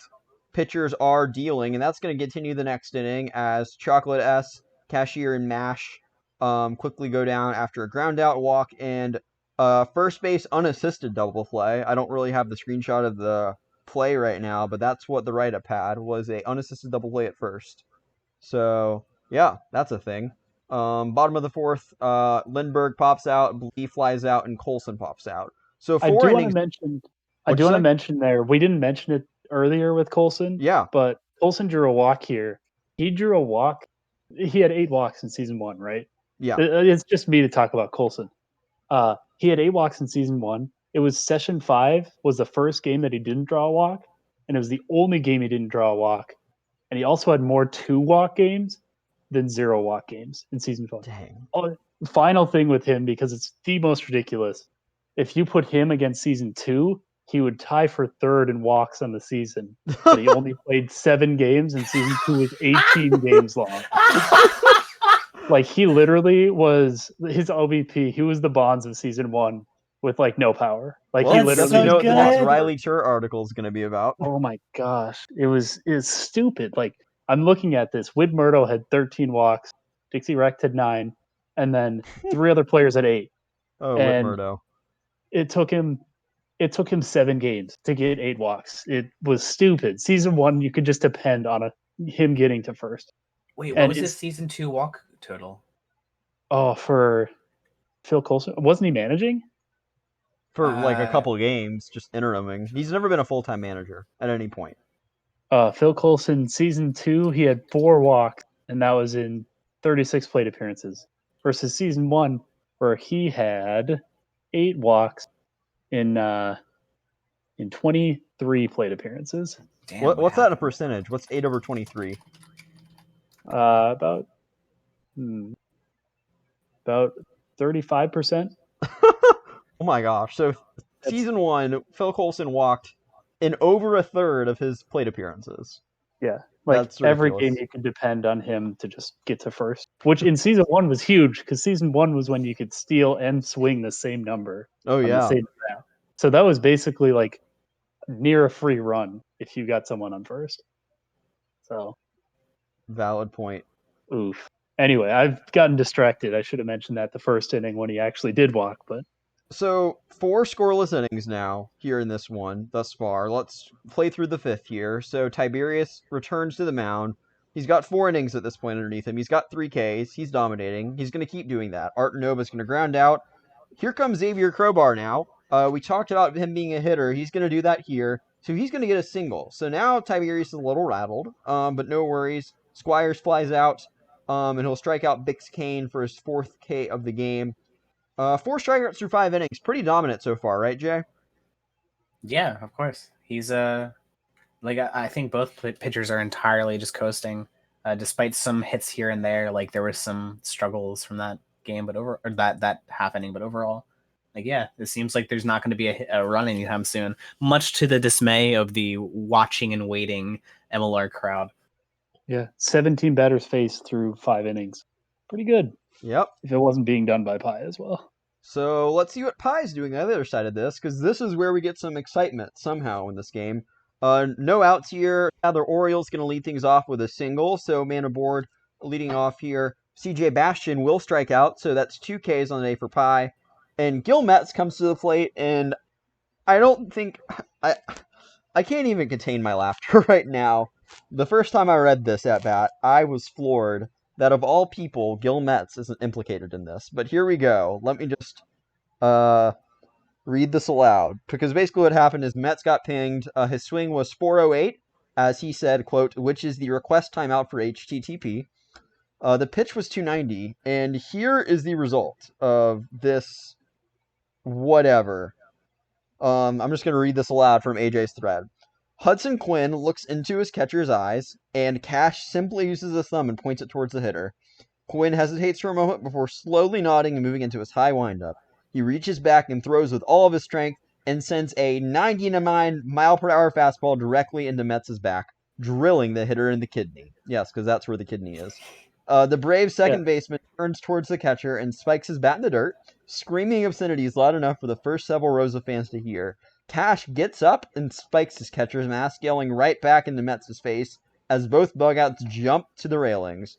pitchers are dealing, and that's going to continue the next inning as Chocolate S, Cashier, and Mash quickly go down after a ground out walk and first base unassisted double play. I don't really have the screenshot of the play right now, but that's what the write-up had, was a unassisted double play at first. So yeah, that's a thing. Bottom of the fourth, Lindbergh pops out, Blee flies out, and Colson pops out. So I 4 do want to innings. mention. I What'd do you want to say? mention there. We didn't mention it earlier with Colson, Yeah. but Colson drew a walk here. He drew a walk. He had 8 walks in season 1, right? Yeah. It's just me to talk about Colson. He had 8 walks in season 1. It was session 5 was the first game that he didn't draw a walk, and it was the only game he didn't draw a walk. And he also had more 2-walk games than 0-walk games in season 5. Dang. Oh, final thing with him, because it's the most ridiculous. If you put him against season 2, he would tie for third in walks on the season, but he only played 7 games, and season 2 was 18 games long. Like, he literally was his OBP. He was the Bonds of season 1 with like no power. Like, Well, he That's guess literally we so know just what the next good. walked. Riley Chur article is going to be about. Oh my gosh, it's stupid. Like, I'm looking at this. Whit Murdo had 13 walks, Dixie Recht had 9, and then 3 other players had 8. Oh, Whit And Murdo. it took him 7 games to get 8 walks. It was stupid. Season 1, you could just depend on him getting to first. Wait, what And was his it's season 2 walk total? for Phil Coulson. Wasn't he managing? For like a couple games, just interiming. He's never been a full-time manager at any point. Phil Coulson, season 2, he had 4 walks, and that was in 36 plate appearances. Versus season 1, where he had 8 walks in 23 plate appearances. Damn, What's that in a happened? percentage? What's 8 over 23? About 35%. Oh my gosh. So season 1, Phil Coulson walked in over a third of his plate appearances. Yeah. Like, That's every ridiculous. game you could depend on him to just get to first, which in season 1 was huge, because season 1 was when you could steal and swing the same number Oh on the yeah. same round. So that was basically like near a free run if you got someone on first. So, Valid point. oof. Anyway, I've gotten distracted. I should have mentioned that the first inning when he actually did walk, but So 4 scoreless innings now here in this one thus far. Let's play through the 5th here. So Tiberius returns to the mound. He's got 4 innings at this point underneath him. He's got 3 Ks. He's dominating. He's going to keep doing that. Art Nova's going to ground out. Here comes Xavier Crowbar now. We talked about him being a hitter. He's going to do that here. So he's going to get a single. So now Tiberius is a little rattled, but no worries. Squires flies out, and he'll strike out Bix Kane for his 4th K of the game. 4 strikeouts through 5 innings. Pretty dominant so far, right, Jay? Yeah, of course. He's like I think both pitchers are entirely just coasting, despite some hits here and there. Like, there were some struggles from that game, but that half inning. But overall, like, yeah, it seems like there's not going to be a run anytime soon, much to the dismay of the watching and waiting MLR crowd. yeah, 17 batters faced through 5 innings. Pretty good. Yep. If it wasn't being done by Pi as well. So let's see what Pie's doing on the other side of this, because this is where we get some excitement somehow in this game. No outs here. Now the Orioles going to lead things off with a single, so man aboard leading off here. CJ Bastion will strike out, so that's 2 Ks on the day for Pie. And Gil Metz comes to the plate, and I don't think... I can't even contain my laughter right now. The first time I read this at bat, I was floored that of all people, Gil Metz isn't implicated in this. But here we go. Let me just read this aloud. Because basically what happened is Metz got pinged. His swing was 408, as he said, quote, which is the request timeout for HTTP. The pitch was 290, and here is the result of this whatever. I'm just going to read this aloud from AJ's thread. Hudson Quinn looks into his catcher's eyes, and Cash simply uses his thumb and points it towards the hitter. Quinn hesitates for a moment before slowly nodding and moving into his high windup. He reaches back and throws with all of his strength and sends a 99-mile-per-hour fastball directly into Metz's back, drilling the hitter in the kidney. Yes, because that's where the kidney is. The brave second baseman turns towards the catcher and spikes his bat in the dirt, screaming obscenities loud enough for the first several rows of fans to hear. Cash gets up and spikes his catcher's mask, yelling right back into Metz's face as both bugouts jump to the railings.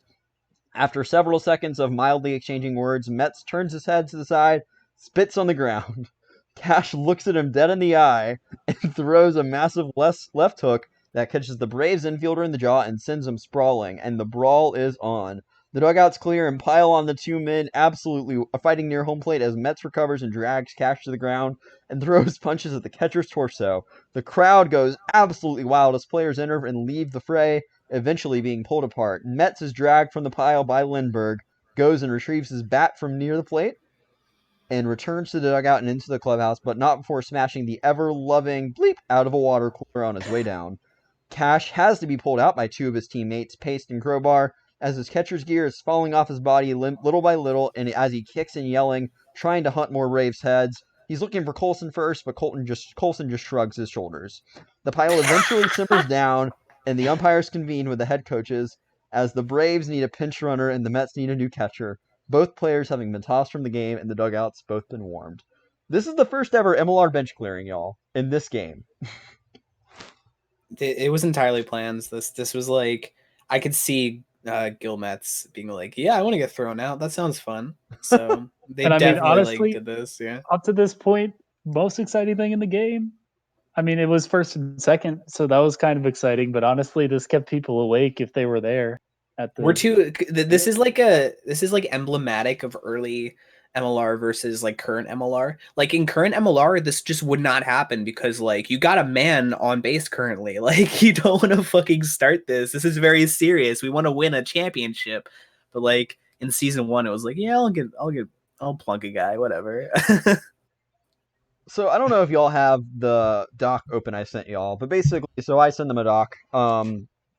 After several seconds of mildly exchanging words, Metz turns his head to the side, spits on the ground. Cash looks at him dead in the eye and throws a massive left hook that catches the Braves infielder in the jaw and sends him sprawling, and the brawl is on. The dugouts clear and pile on the two men, absolutely fighting near home plate as Metz recovers and drags Cash to the ground and throws punches at the catcher's torso. The crowd goes absolutely wild as players enter and leave the fray, eventually being pulled apart. Metz is dragged from the pile by Lindbergh, goes and retrieves his bat from near the plate, and returns to the dugout and into the clubhouse, but not before smashing the ever-loving bleep out of a water cooler on his way down. Cash has to be pulled out by two of his teammates, Paste and Crowbar, as his catcher's gear is falling off his body little by little, and as he kicks and yelling, trying to hunt more Braves heads. He's looking for Colson first, but Colson just shrugs his shoulders. The pile eventually simmers down, and the umpires convene with the head coaches, as the Braves need a pinch runner and the Mets need a new catcher. Both players having been tossed from the game and the dugouts both been warmed. This is the first ever MLR bench clearing, y'all, in this game. It was entirely plans. This was like, I could see Gil Metz being like, yeah, I want to get thrown out. That sounds fun. So they And I mean, definitely honestly, did this. Yeah. up to this point, most exciting thing in the game. I mean, it was first and second, so that was kind of exciting. But honestly, this kept people awake if they were there. We're too. This is like emblematic of early MLR versus like current MLR. Like in current MLR, this just would not happen because like you got a man on base currently. Like you don't want to fucking start this. This is very serious. We want to win a championship. But like in season 1, it was like, yeah, I'll plunk a guy, whatever. So I don't know if y'all have the doc open I sent y'all, but basically, so I send them a doc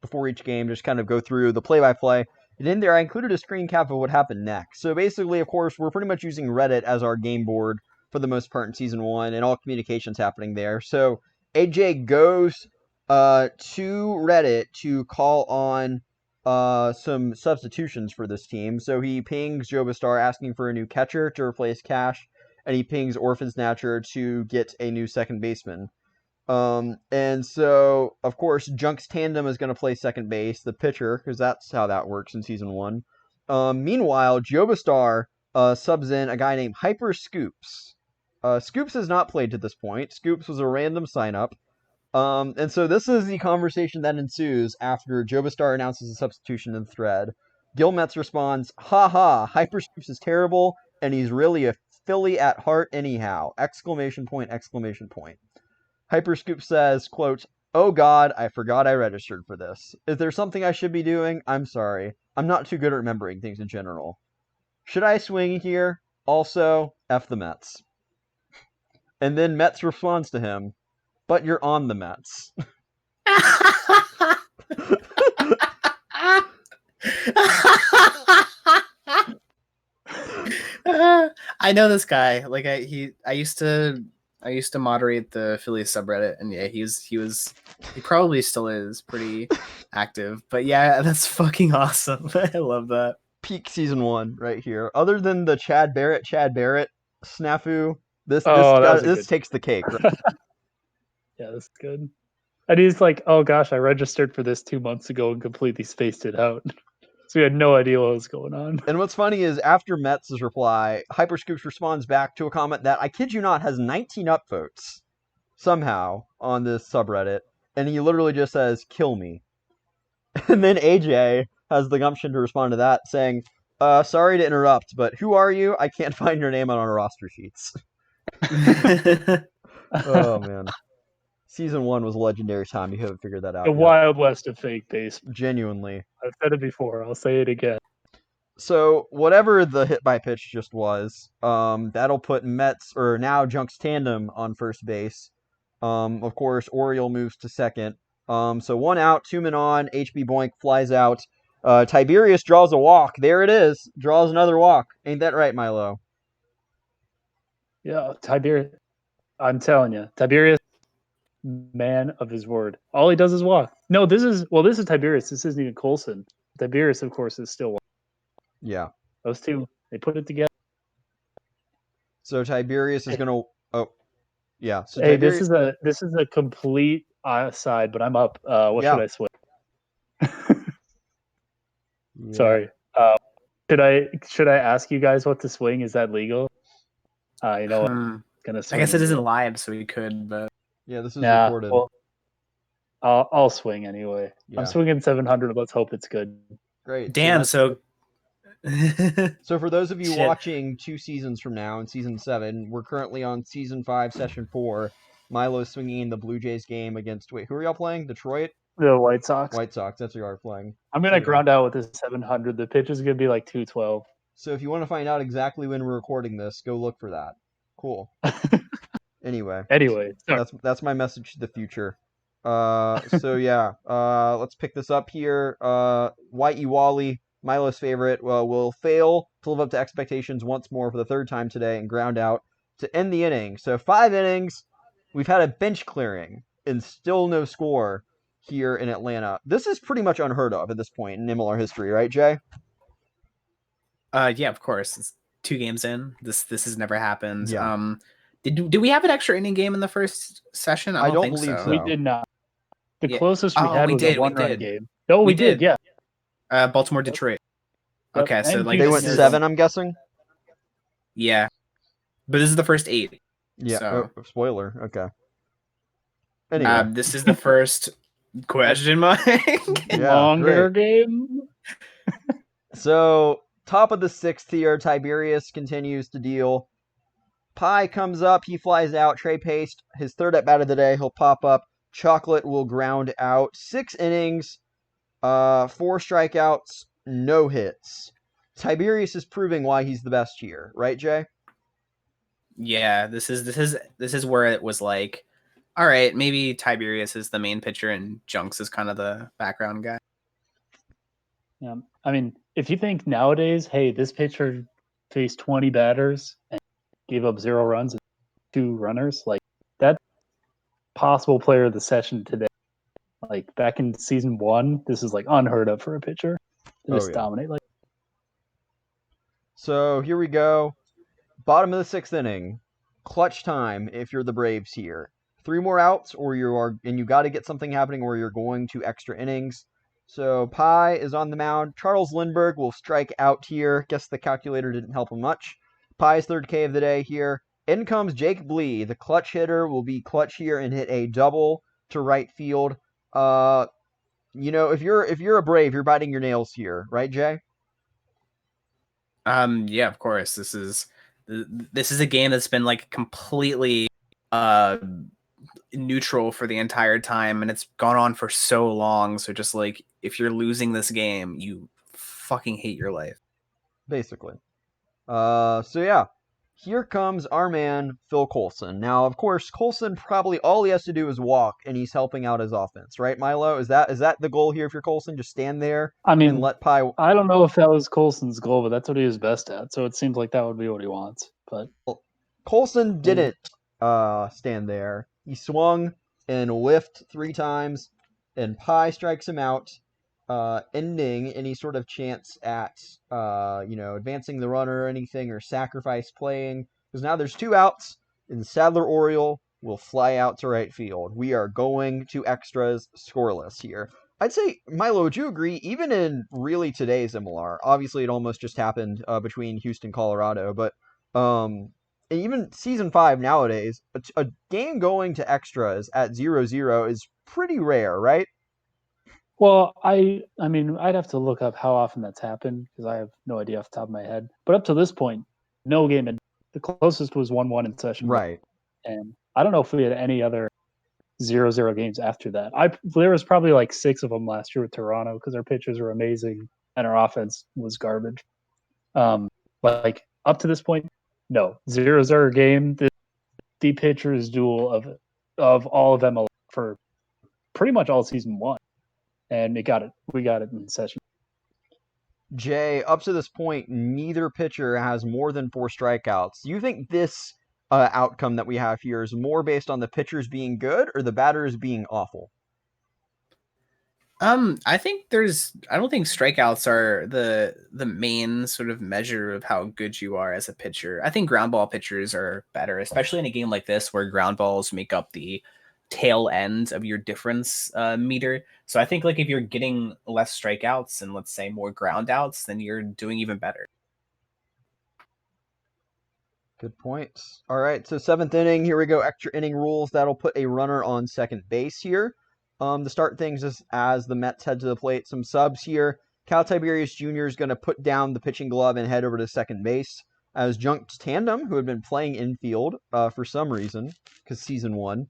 before each game, just kind of go through the play-by-play. And in there, I included a screen cap of what happened next. So basically, of course, we're pretty much using Reddit as our game board for the most part in Season 1, and all communications happening there. So AJ goes to Reddit to call on some substitutions for this team. So he pings Jobastar asking for a new catcher to replace Cash, and he pings Orphan Snatcher to get a new second baseman. And so, of course, Junk's Tandem is going to play second base, the pitcher, because that's how that works in Season 1. Meanwhile, Jobastar subs in a guy named Hyper Scoops. Scoops has not played to this point. Scoops was a random sign-up. And so this is the conversation that ensues after Jobastar announces a substitution in the thread. Gil Metz responds, "Ha ha, Hyper Scoops is terrible, and he's really a Philly at heart anyhow! Exclamation point, exclamation point." Hyperscoop says, quote, "Oh God, I forgot I registered for this. Is there something I should be doing? I'm sorry. I'm not too good at remembering things in general. Should I swing here? Also, F the Mets." And then Metz responds to him, "But you're on the Mets." I know this guy. Like I used to moderate the Philly subreddit, and yeah, he probably still is pretty active. But yeah, that's fucking awesome. I love that. Peak Season 1 right here. Other than the Chad Barrett snafu, this takes the cake, right? Yeah, that's good. And he's like, "Oh gosh, I registered for this 2 months ago and completely spaced it out." So we had no idea what was going on. And what's funny is after Metz's reply, Hyperscoops responds back to a comment that, I kid you not, has 19 upvotes somehow on this subreddit. And he literally just says, "Kill me." And then AJ has the gumption to respond to that saying, "Sorry to interrupt, but who are you? I can't find your name on our roster sheets." Oh, man. Season 1 was a legendary time. You haven't figured that out The yet. Wild West of fake base. Genuinely. I've said it before. I'll say it again. So whatever the hit by pitch just was, that'll put Metz or now Junk's Tandem on first base. Of course, Oriole moves to second. So 1 out, 2 men on. HB Boink flies out. Tiberius draws a walk. There it is. Draws another walk. Ain't that right, Milo? Yeah, Tiberius. I'm telling you, Tiberius, man of his word. All he does is walk. No, this is Tiberius. This isn't even Colson. Tiberius, of course, is still walking. Yeah. Those two, they put it together. So Tiberius is gonna. Oh, yeah. So Hey, Tiberius... this is a complete side, but I'm up. What should I switch? Yeah. Sorry. Should I ask you guys what to swing? Is that legal? You know, I'm gonna swing. I guess it isn't live, so we could, but Yeah, this is recorded. Well, I'll swing anyway. Yeah. I'm swinging 700. Let's hope it's good. Great. damn. So So for those of you Shit. watching 2 seasons from now in season 7, we're currently on season 5, session 4. Milo's swinging in the Blue Jays game against, wait, who are y'all playing? Detroit? The White Sox. White Sox, that's who y'all are playing. I'm gonna ground out with this 700. The pitch is gonna be like 212. So if you want to find out exactly when we're recording this, go look for that. Cool. Anyway, sorry. that's my message to the future. So yeah, let's pick this up here. Whitey Wally, Milo's favorite, will fail to live up to expectations once more for the 3rd time today and ground out to end the inning. So 5 innings, we've had a bench clearing and still no score here in Atlanta. This is pretty much unheard of at this point in MLR history, right, Jay? yeah, of course. It's 2 games in. This has never happened. Yeah. Did we have an extra inning game in the first session? I don't think believe so. We did not. The Yeah. closest we had was a 1-run game. No, We we did. did. Yeah. Baltimore, Detroit. Yep. Okay, so And like They Houston went is- 7, I'm guessing. Yeah, but this is the first 8. Yeah. So- Oh, spoiler. Okay. Anyway. This is the first question mark. Yeah, longer great. game. So, top of the 6th here, Tiberius continues to deal. Pie comes up, he flies out. Trey Paste, his 3rd at bat of the day, he'll pop up. Chocolate will ground out. 6 innings, 4 strikeouts, no hits. Tiberius is proving why he's the best here, right, Jay? Yeah, this is where it was like, all right, maybe Tiberius is the main pitcher and Junks is kind of the background guy. Yeah. I mean, if you think nowadays, hey, this pitcher faced 20 batters and gave up 0 runs and 2 runners, like that possible player of the session today. Like back in season 1, this is like unheard of for a pitcher to just dominate. Like, so here we go. Bottom of the 6th inning. Clutch time if you're the Braves here. 3 more outs, or you got to get something happening, or you're going to extra innings. So Pie is on the mound. Charles Lindbergh will strike out here. Guess the calculator didn't help him much. Pie's 3rd K of the day here. In comes Jake Blee. The clutch hitter will be clutch here and hit a double to right field. If you're a Brave, you're biting your nails here, right, Jay? Yeah, of course. This is a game that's been like completely neutral for the entire time, and it's gone on for so long. So just like, if you're losing this game, you fucking hate your life, basically. So yeah, here comes our man Phil Coulson. Now, of course, Coulson probably all he has to do is walk, and he's helping out his offense, right, Milo? Is that the goal here if you're Coulson? Just stand there. I mean, and let Pie. I don't know if that was Coulson's goal, but that's what he was best at. So it seems like that would be what he wants. But Coulson didn't stand there. He swung and whiffed 3 times, and Pie strikes him out, ending any sort of chance at advancing the runner or anything, or sacrifice playing. Because now there's 2 outs, and Sadler Oriole will fly out to right field. We are going to extras, scoreless here. I'd say, Milo, would you agree, even in really today's MLR, obviously it almost just happened between Houston, Colorado, but even season 5 nowadays, a game going to extras at 0-0 is pretty rare, right? Well, I mean, I'd have to look up how often that's happened because I have no idea off the top of my head. But up to this point, no game. The closest was 1-1 in session. Right. And I don't know if we had any other 0-0 games after that. There was probably like 6 of them last year with Toronto because our pitchers were amazing and our offense was garbage. Like up to this point, no 0-0 game. The pitchers duel of all of MLR for pretty much all season 1, and we got it in session. Jay, up to this point, neither pitcher has more than 4 strikeouts. Do you think this outcome that we have here is more based on the pitchers being good or the batters being awful? I don't think strikeouts are the main sort of measure of how good you are as a pitcher. I think ground ball pitchers are better, especially in a game like this where ground balls make up the tail end of your difference meter. So I think like if you're getting less strikeouts and let's say more ground outs, then you're doing even better. Good points. All right, so 7th inning. Here we go. Extra inning rules. That'll put a runner on second base here. To start things as the Mets head to the plate, some subs here. Cal Tiberius Jr. is going to put down the pitching glove and head over to second base. As Junk's tandem, who had been playing infield for some reason, because season 1,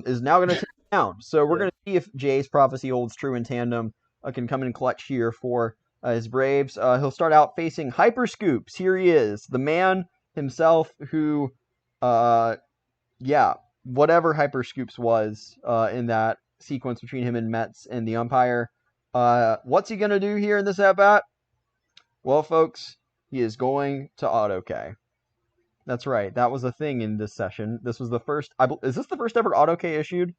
is now going to take down. So we're going to see if Jay's prophecy holds true in tandem. Can come in clutch here for his Braves. He'll start out facing Hyper Scoops. Here he is, the man himself who, whatever Hyper Scoops was in that sequence between him and Mets and the umpire. What's he going to do here in this at-bat? Well, folks, he is going to auto-K. That's right. That was a thing in this session. This was the first... is this the first ever auto-K issued?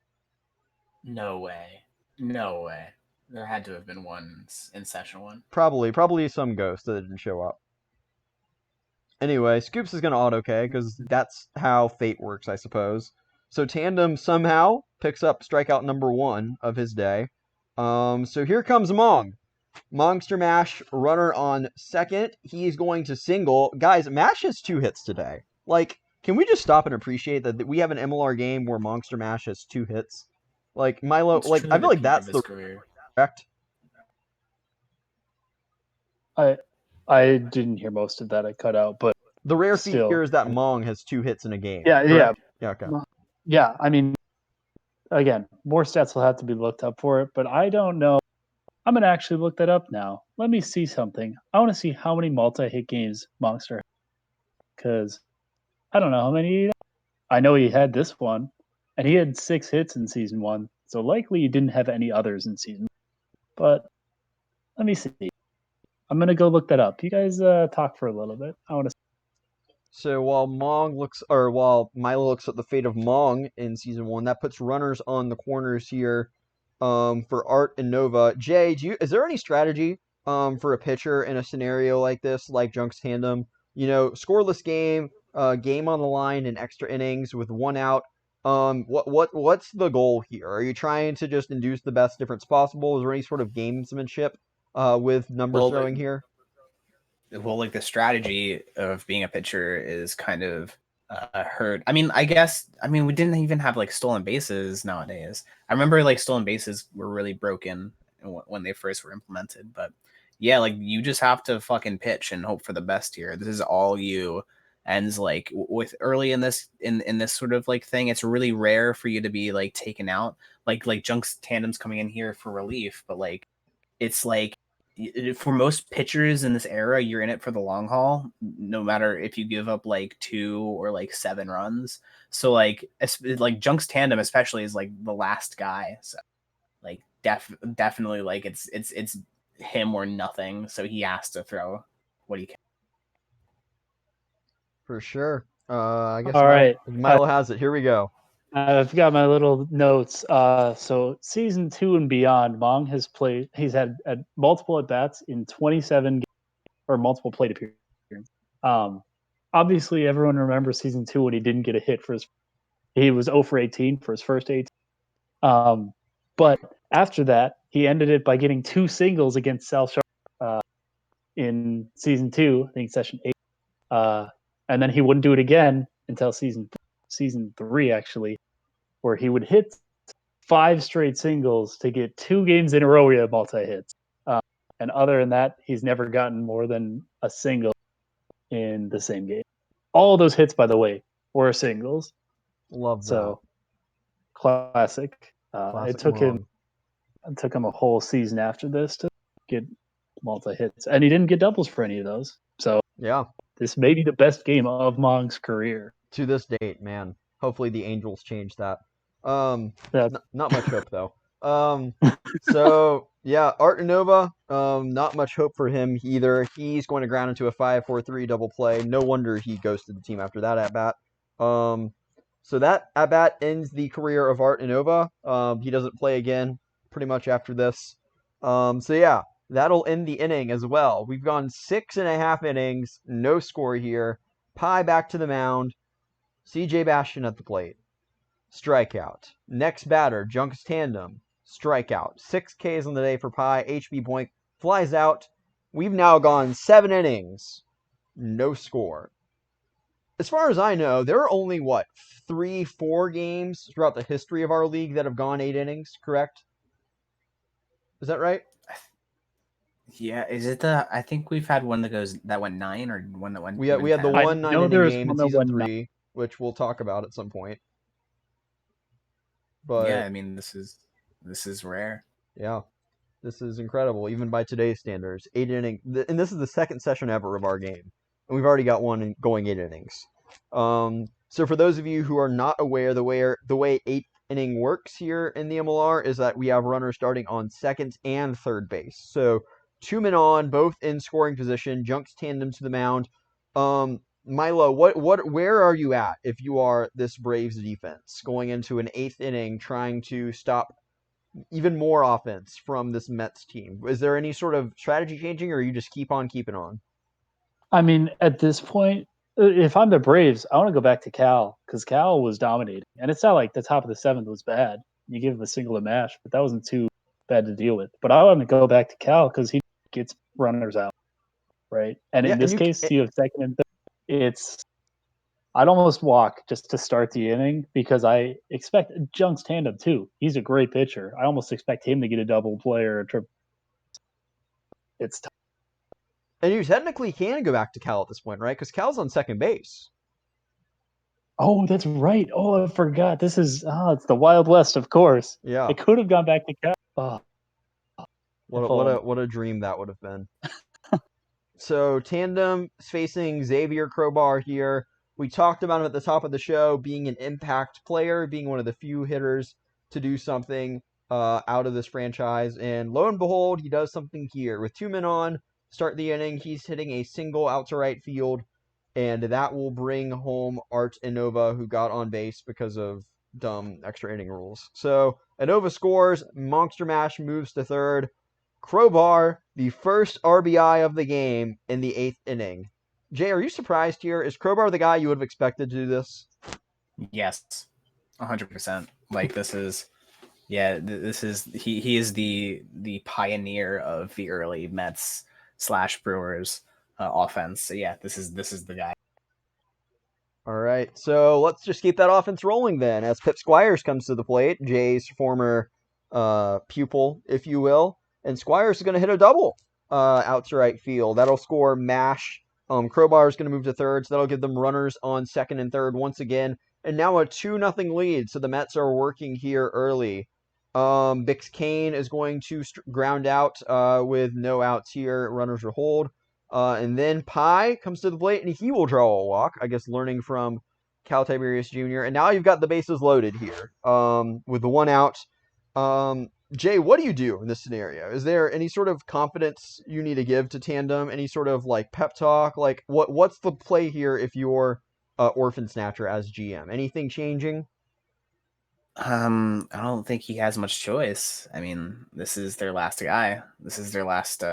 No way. No way. There had to have been one in session 1. Probably some ghost that didn't show up. Anyway, Scoops is going to auto-K because that's how fate works, I suppose. So Tandem somehow picks up strikeout number 1 of his day. So here comes Mong. Mongster Mash, runner on second. He's going to single. Guys, Mash has 2 hits today. Like, can we just stop and appreciate that we have an MLR game where Mongster Mash has 2 hits? Like, Milo, It's like, I feel like that's the career. correct. I didn't hear most of that. I cut out, but the rare feat still, here is that Mong has 2 hits in a game. Yeah, correct? Yeah. Okay. Yeah, I mean, again, more stats will have to be looked up for it, but I don't know. I'm going to actually look that up now. Let me see something. I want to see how many multi-hit games Monster had, because I don't know how many. I know he had this one, and he had 6 hits in season 1, so likely he didn't have any others in season 1. But let me see. I'm going to go look that up. You guys talk for a little bit. I want to. So while while Milo looks at the fate of Mong in season 1, that puts runners on the corners here for Art and Nova. Jay, is there any strategy for a pitcher in a scenario like this, like Junk's tandem? You know, scoreless game, game on the line in extra innings with 1 out. What's the goal here? Are you trying to just induce the best difference possible? Is there any sort of gamesmanship with number throwing here? Well, like the strategy of being a pitcher is kind of hurt. I mean, we didn't even have like stolen bases nowadays. I remember like stolen bases were really broken when they first were implemented. But yeah, like you just have to fucking pitch and hope for the best here. This is all you. And like with early in this sort of like thing, it's really rare for you to be like taken out. Like Junk's tandem's coming in here for relief, but like it's like for most pitchers in this era, you're in it for the long haul, no matter if you give up like 2 or like 7 runs. So like Junk's tandem especially is like the last guy. So like definitely like it's him or nothing. So he has to throw what he can. For sure. I guess All right. Milo has it. Here we go. I've got my little notes. So season 2 and beyond, Mong has played. He's had multiple at bats in 27 games, or multiple plate appearances. Obviously, everyone remembers season 2 when he didn't get a hit for his. He was 0 for 18 for his first 18. But after that, he ended it by getting 2 singles against Sal Sharp in season 2, I think session 8. And then he wouldn't do it again until season 3, actually, where he would hit 5 straight singles to get 2 games in a row where he had multi-hits. And other than that, he's never gotten more than a single in the same game. All those hits, by the way, were singles. Love that. So, classic. It took him a whole season after this to get multi-hits. And he didn't get doubles for any of those. So, yeah, this may be the best game of Mong's career. To this date, man. Hopefully the Angels change that. Not much hope, though. So, yeah, Art Nova, not much hope for him either. He's going to ground into a 5-4-3 double play. No wonder he ghosted the team after that at-bat. So that at-bat ends the career of Art Nova. He doesn't play again pretty much after this. So, yeah, that'll end the inning as well. We've gone 6.5 innings, no score here. Pie back to the mound. CJ Bastion at the plate. strikeout. Next batter, Junks Tandem, strikeout. 6 Ks on the day for Pi. HB Boink flies out. We've now gone 7 innings, no score. As far as I know, there are only, 3-4 games throughout the history of our league that have gone 8 innings, correct? Is that right? Yeah, is it the? I think we've had one that went 9, or one that went We even had the 10. I one know 9-inning there was game in one that season went 3, which we'll talk about at some point. Yeah, But I mean this is rare. yeah, this is incredible, even by today's standards. 8 inning, and this is the second session ever of our game, and we've already got one going 8 innings. So for those of you who are not aware, the way 8 inning works here in the MLR is that we have runners starting on second and third base. So 2 men on, both in scoring position. Junks Tandem to the mound. Milo, where are you at if you are this Braves defense going into an 8th inning trying to stop even more offense from this Mets team? Is there any sort of strategy changing, or you just keep on keeping on? I mean, at this point, if I'm the Braves, I want to go back to Cal because Cal was dominating, and it's not like the top of the 7th was bad. You give him a single to mash, but that wasn't too bad to deal with. But I want to go back to Cal because he gets runners out, right? And Yeah, in and this case, you have second and third. I'd almost walk just to start the inning because I expect Junk's tandem too. He's a great pitcher. I almost expect him to get a double play or a triple. It's tough. and you technically can go back to Cal at this point, right? Because Cal's on second base. Oh, that's right. Oh, I forgot. It's the Wild West, of course. Yeah, It could have gone back to Cal. Oh, what a dream that would have been. So Tandem is facing Xavier Crowbar here. We talked about him at the top of the show being an impact player, being one of the few hitters to do something out of this franchise. And lo and behold, he does something here. With 2 men on, start the inning, he's hitting a single out to right field, and that will bring home Art Inova, who got on base because of dumb extra inning rules. So Inova scores, Monster Mash moves to third. Crowbar, the first RBI of the game in the 8th inning. Jay, are you surprised here? Is Crowbar the guy you would have expected to do this? Yes, 100%. Like this is he is the pioneer of the early Mets / Brewers offense. So yeah, this is the guy. All right, so let's just keep that offense rolling then. As Pip Squires comes to the plate, Jay's former pupil, if you will, and Squires is going to hit a double out to right field. That'll score Mash. Crowbar is going to move to third, so that'll give them runners on second and third once again. And now a 2-0 lead, so the Mets are working here early. Bix Kane is going to ground out with no outs here. Runners are hold. And then Pi comes to the plate, and he will draw a walk, I guess learning from Cal Tiberius Jr. And now you've got the bases loaded here with the 1 out. Jay, what do you do in this scenario? Is there any sort of confidence you need to give to Tandem? Any sort of like pep talk? Like what's the play here if you're Orphan Snatcher as GM? Anything changing? I don't think he has much choice. I mean, this is their last guy. This is their last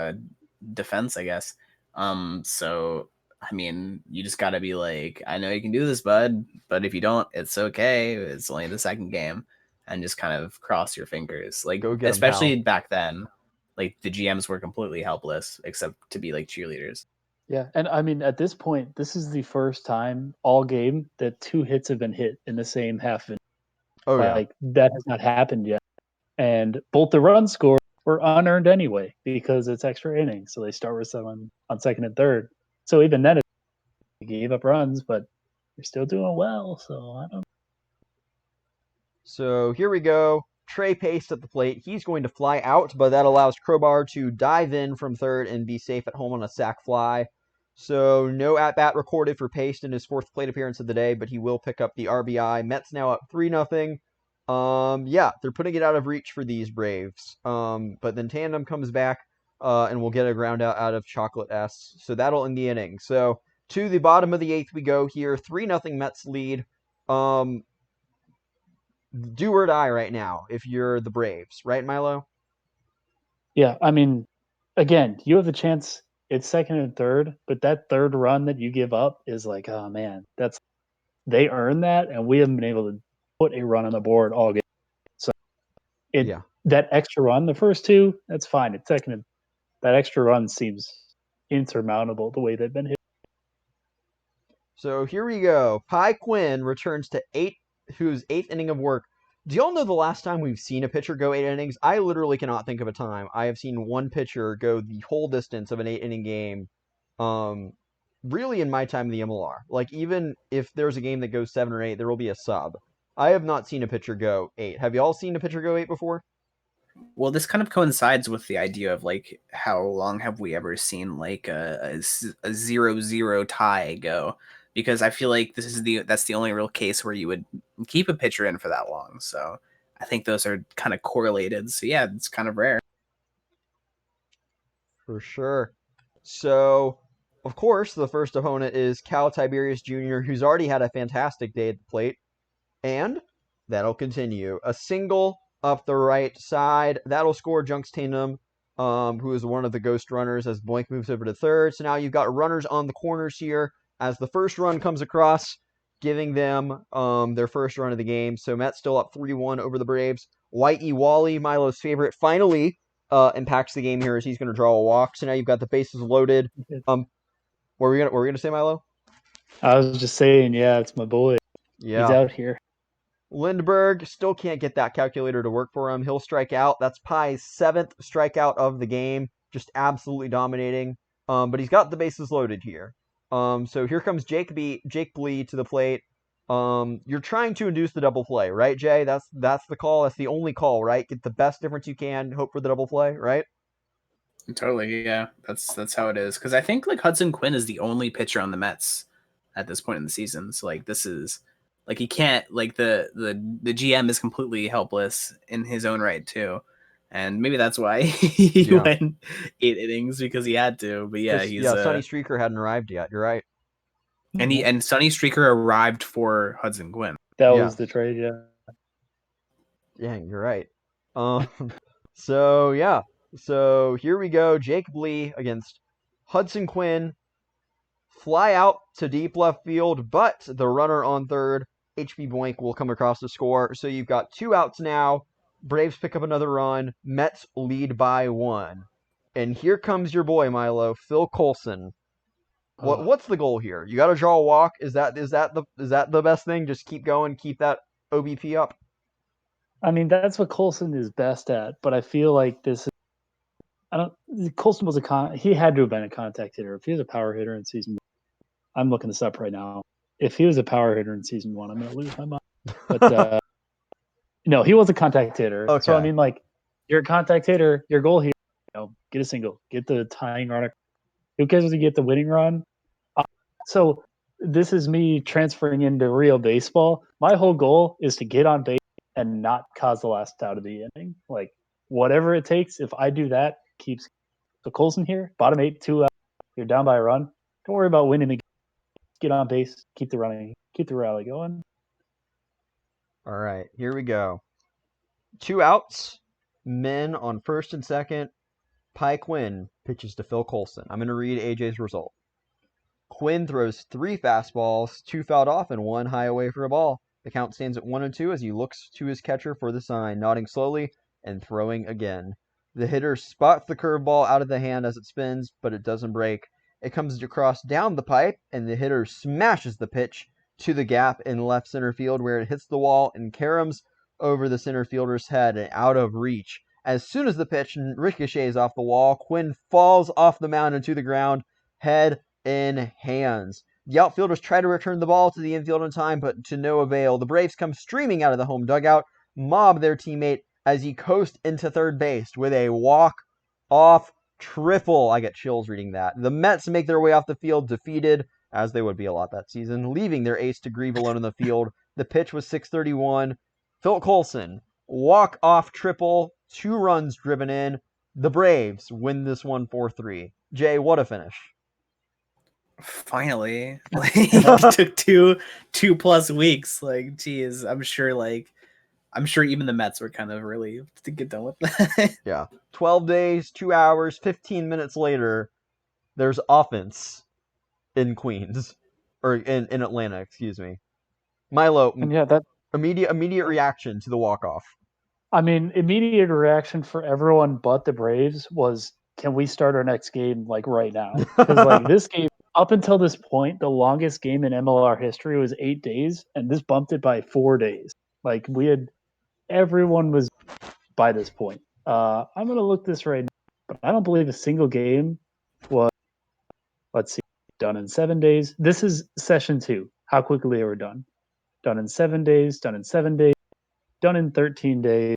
defense, I guess. So I mean, you just gotta be like, I know you can do this, bud, but if you don't, it's okay. It's only the second game, and just kind of cross your fingers. Like, Go get him, especially pal. back then, like the GMs were completely helpless except to be like cheerleaders. yeah. And I mean, at this point, this is the first time all game that 2 hits have been hit in the same half. Oh yeah. Like that has not happened yet. And both the run scores were unearned anyway because it's extra innings. So they start with someone on second and third. So even then, they gave up runs, but you're still doing well. So I don't. So here we go. Trey Pace at the plate. He's going to fly out, but that allows Crowbar to dive in from third and be safe at home on a sac fly. So no at-bat recorded for Pace in his 4th plate appearance of the day, but he will pick up the RBI. Mets now up 3-0. Yeah, they're putting it out of reach for these Braves. But then Tandem comes back, and we'll get a ground out of Chocolate S. So that'll end the inning. So to the bottom of the 8th we go here. 3-0 Mets lead. Do or die right now if you're the Braves, right, Milo? Yeah, I mean, again, you have the chance. It's second and third, but that third run that you give up is like, oh man, they earned that, and we haven't been able to put a run on the board all game. So Yeah. that extra run, the first two, that's fine. It's second, that extra run seems insurmountable the way they've been hit. So here we go. Pi Quinn returns to whose eighth inning of work. Do y'all know the last time we've seen a pitcher go 8 innings? I literally cannot think of a time. I have seen one pitcher go the whole distance of an 8 inning game. Really in my time in the MLR. Like, even if there's a game that goes 7 or 8, there will be a sub. I have not seen a pitcher go 8. Have y'all seen a pitcher go 8 before? Well, this kind of coincides with the idea of like how long have we ever seen like a 0-0 tie go? Because I feel like that's the only real case where you would keep a pitcher in for that long. So I think those are kind of correlated. So yeah, it's kind of rare. For sure. So, of course, the first opponent is Cal Tiberius Jr., who's already had a fantastic day at the plate. And that'll continue. A single up the right side. That'll score Junks Tatum, who is one of the ghost runners as Boink moves over to third. So now you've got runners on the corners here as the first run comes across, giving them their first run of the game. So Mets still up 3-1 over the Braves. Whitey Wally, Milo's favorite, finally impacts the game here as he's going to draw a walk. So now you've got the bases loaded. What were we gonna say, Milo? I was just saying, yeah, it's my boy. Yeah. He's out here. Lindbergh still can't get that calculator to work for him. He'll strike out. That's Pi's 7th strikeout of the game. Just absolutely dominating. But he's got the bases loaded here. So here comes Jake Blee to the plate. You're trying to induce the double play, right, Jay? That's the call. That's the only call, right? Get the best difference you can. Hope for the double play, right? Totally, yeah. That's how it is. Because I think like Hudson Quinn is the only pitcher on the Mets at this point in the season. So like this is like he can't like the GM is completely helpless in his own right too. And maybe that's why he went 8 innings because he had to. But yeah, Sonny Streaker hadn't arrived yet. You're right. And Sonny Streaker arrived for Hudson Quinn. That was the trade, yeah. Yeah, you're right. So yeah. So here we go. Jake Blee against Hudson Quinn. Fly out to deep left field, but the runner on third, HB Boink, will come across the score. So you've got 2 outs now. Braves pick up another run. Mets lead by 1. And here comes your boy, Milo, Phil Coulson. What's the goal here? You got to draw a walk. Is that the best thing? Just keep going, keep that OBP up. I mean, that's what Coulson is best at, but I feel like this is, Coulson was he had to have been a contact hitter. If he was a power hitter in season 1, I'm looking this up right now. If he was a power hitter in season 1, I'm going to lose my mind. But no, he was a contact hitter. Okay. So I mean, like, you're a contact hitter. Your goal here, get a single, get the tying run. Who cares if you get the winning run? So this is me transferring into real baseball. My whole goal is to get on base and not cause the last out of the inning. Like, whatever it takes, if I do that, keeps. So Coulson here, bottom 8, 2 out. You're down by a run. Don't worry about winning the game. Get on base, keep the rally going. All right, here we go. 2 outs, men on first and second. Pi Quinn pitches to Phil Coulson. I'm going to read AJ's result. Quinn throws 3 fastballs, 2 fouled off, and 1 high away for a ball. The count stands at 1-2 as he looks to his catcher for the sign, nodding slowly and throwing again. The hitter spots the curveball out of the hand as it spins, but it doesn't break. It comes across down the pipe, and the hitter smashes the pitch to the gap in left center field where it hits the wall and caroms over the center fielder's head and out of reach. As soon as the pitch ricochets off the wall, Quinn falls off the mound into the ground, head in hands. The outfielders try to return the ball to the infield in time, but to no avail. The Braves come streaming out of the home dugout, mob their teammate as he coasts into third base with a walk-off triple. I get chills reading that. The Mets make their way off the field defeated, as they would be a lot that season, leaving their ace to grieve alone in the field. The pitch was 6:31. Phil Coulson, walk-off triple, 2 runs driven in. The Braves win this one 4-3. Jay, what a finish. Finally. It took two plus weeks. Like, geez, I'm sure even the Mets were kind of relieved to get done with that. Yeah. 12 days, 2 hours, 15 minutes later, there's offense in Queens. Or in Atlanta, excuse me. Milo. And yeah, Immediate reaction to the walk-off. I mean, immediate reaction for everyone but the Braves was, can we start our next game like right now? Because like this game, up until this point, the longest game in MLR history was 8 days, and this bumped it by 4 days. Like everyone was by this point. I'm gonna look this right now, but I don't believe a single game was, let's see, done in 7 days. This is session 2. How quickly they were done? Done in 7 days. Done in 7 days. Done in 13 days.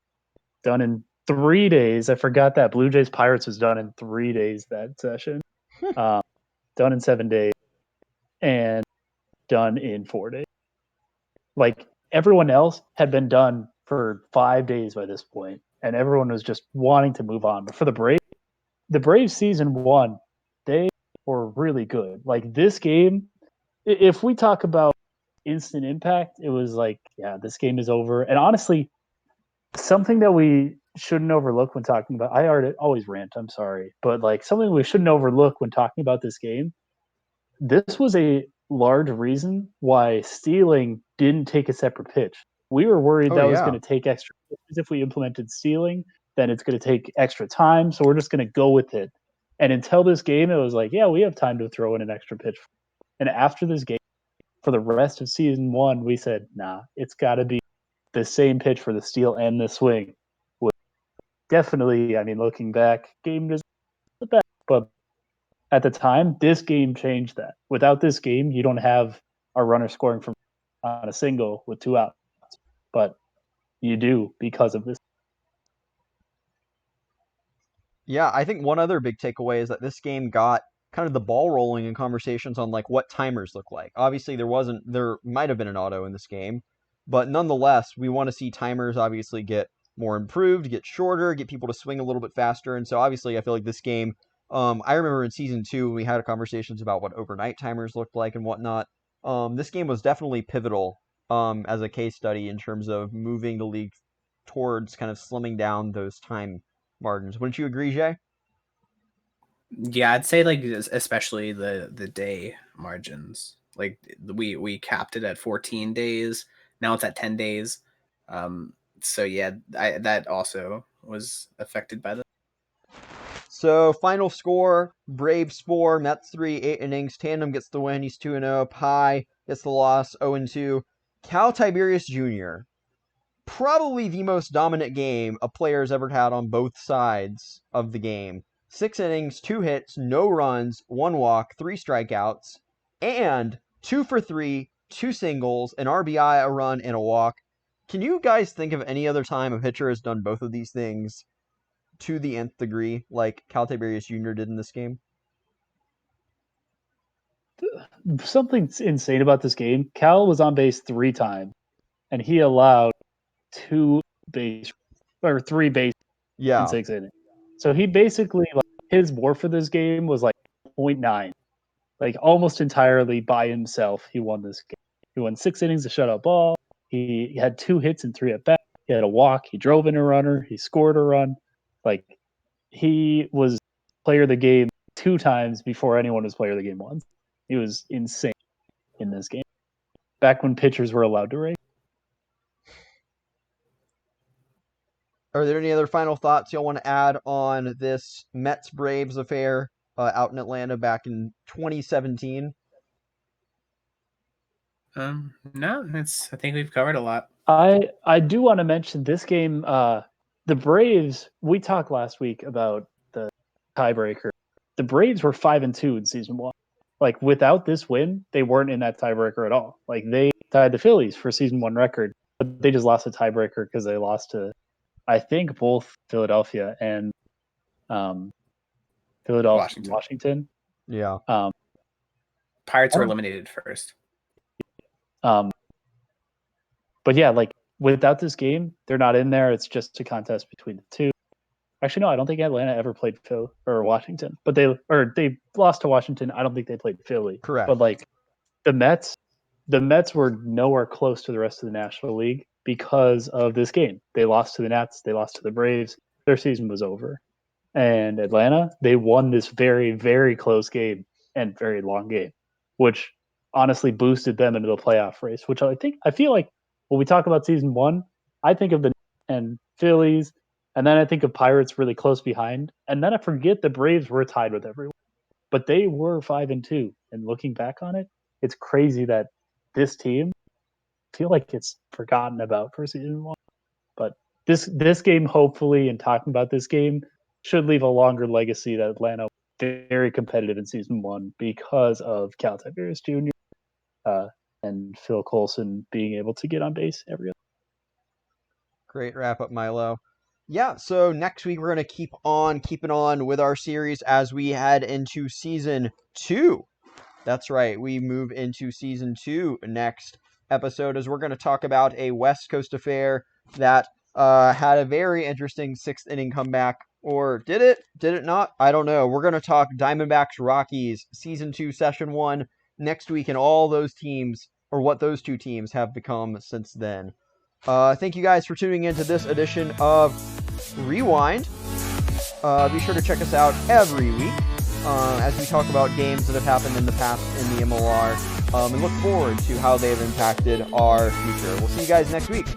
Done in 3 days. I forgot that Blue Jays Pirates was done in 3 days that session. Done in 7 days, and done in 4 days. Like everyone else had been done for 5 days by this point, and everyone was just wanting to move on. But for the Braves season 1, they were really good. Like this game, if we talk about instant impact, it was like, yeah, this game is over. And honestly, something that we shouldn't overlook when talking about, I always rant, I'm sorry, but like something we shouldn't overlook when talking about this game, this was a large reason why stealing didn't take a separate pitch. We were worried Oh that was yeah. going to take extra pitches if we implemented stealing, then it's going to take extra time, so we're just going to go with it. And until this game, it was like, yeah, we have time to throw in an extra pitch. And after this game, for the rest of season 1, we said, nah, it's got to be the same pitch for the steal and the swing. Definitely, I mean, looking back, game just the best, but at the time, this game changed that. Without this game, you don't have a runner scoring from on a single with 2 outs, but you do because of this. Yeah, I think one other big takeaway is that this game got kind of the ball rolling in conversations on like what timers look like. Obviously, there might have been an auto in this game, but nonetheless, we want to see timers obviously get more improved, get shorter, get people to swing a little bit faster. And so obviously, I feel like this game, I remember in season 2 we had conversations about what overnight timers looked like and whatnot. This game was definitely pivotal as a case study in terms of moving the league towards kind of slimming down those time margins. Wouldn't you agree, Jay? Yeah, I'd say like especially the day margins. Like we capped it at 14 days. Now it's at 10 days. So yeah, that also was affected by the. So final score: Braves 4, Mets 3, 8 innings. Tandem gets the win. He's 2-0. Pie gets the loss, 0-2. Cal Tiberius Jr. Probably the most dominant game a player's ever had on both sides of the game. 6 innings, 2 hits, no runs, 1 walk, 3 strikeouts, and 2 for 3, 2 singles, an RBI, a run, and a walk. Can you guys think of any other time a pitcher has done both of these things to the nth degree like Cal Tiberius Jr. did in this game? Something insane about this game. Cal was on base 3 times, and he allowed 2 base or 3 base in Yeah. 6 innings. So he basically, like, his WAR for this game was like 0.9. Like almost entirely by himself, he won this game. He won 6 innings of shutout ball. He had 2 hits and 3 at bat. He had a walk. He drove in a runner. He scored a run. Like he was player of the game 2 times before anyone was player of the game once. He was insane in this game. Back when pitchers were allowed to race. Are there any other final thoughts y'all want to add on this Mets Braves affair out in Atlanta back in 2017? No, I think we've covered a lot. I do want to mention this game. The Braves. We talked last week about the tiebreaker. The Braves were 5-2 in season 1. Like without this win, they weren't in that tiebreaker at all. Like they tied the Phillies for season 1 record, but they just lost a tiebreaker because they lost to, I think, both Philadelphia and um, Washington. Yeah. Pirates were eliminated first. But yeah, like without this game, they're not in there. It's just a contest between the two. Actually, no, I don't think Atlanta ever played Phil or Washington, but they lost to Washington. I don't think they played Philly. Correct. But like the Mets were nowhere close to the rest of the National League because of this game. They lost to the Nats, they lost to the Braves. Their season was over. And Atlanta, they won this very, very close game and very long game, which honestly boosted them into the playoff race, which I feel like when we talk about season 1, I think of the and Phillies, and then I think of Pirates really close behind, and then I forget the Braves were tied with everyone, but they were 5-2. And looking back on it, it's crazy that this team, I feel like it's forgotten about for season 1. But this game, hopefully, and talking about this game, should leave a longer legacy that Atlanta was very competitive in season 1 because of Cal Tiberius Jr. And Phil Coulson being able to get on base every other. Great wrap up, Milo. Yeah, so next week we're going to keep on keeping on with our series as we head into season 2. That's right, we move into season 2 next episode as we're going to talk about a West Coast affair that had a very interesting 6th inning comeback. Or did it? Did it not? I don't know. We're going to talk Diamondbacks Rockies season 2 session 1 next week and all those teams, or what those two teams have become since then. Thank you guys for tuning in to this edition of Rewind. Be sure to check us out every week as we talk about games that have happened in the past in the MLR and look forward to how they have impacted our future. We'll see you guys next week.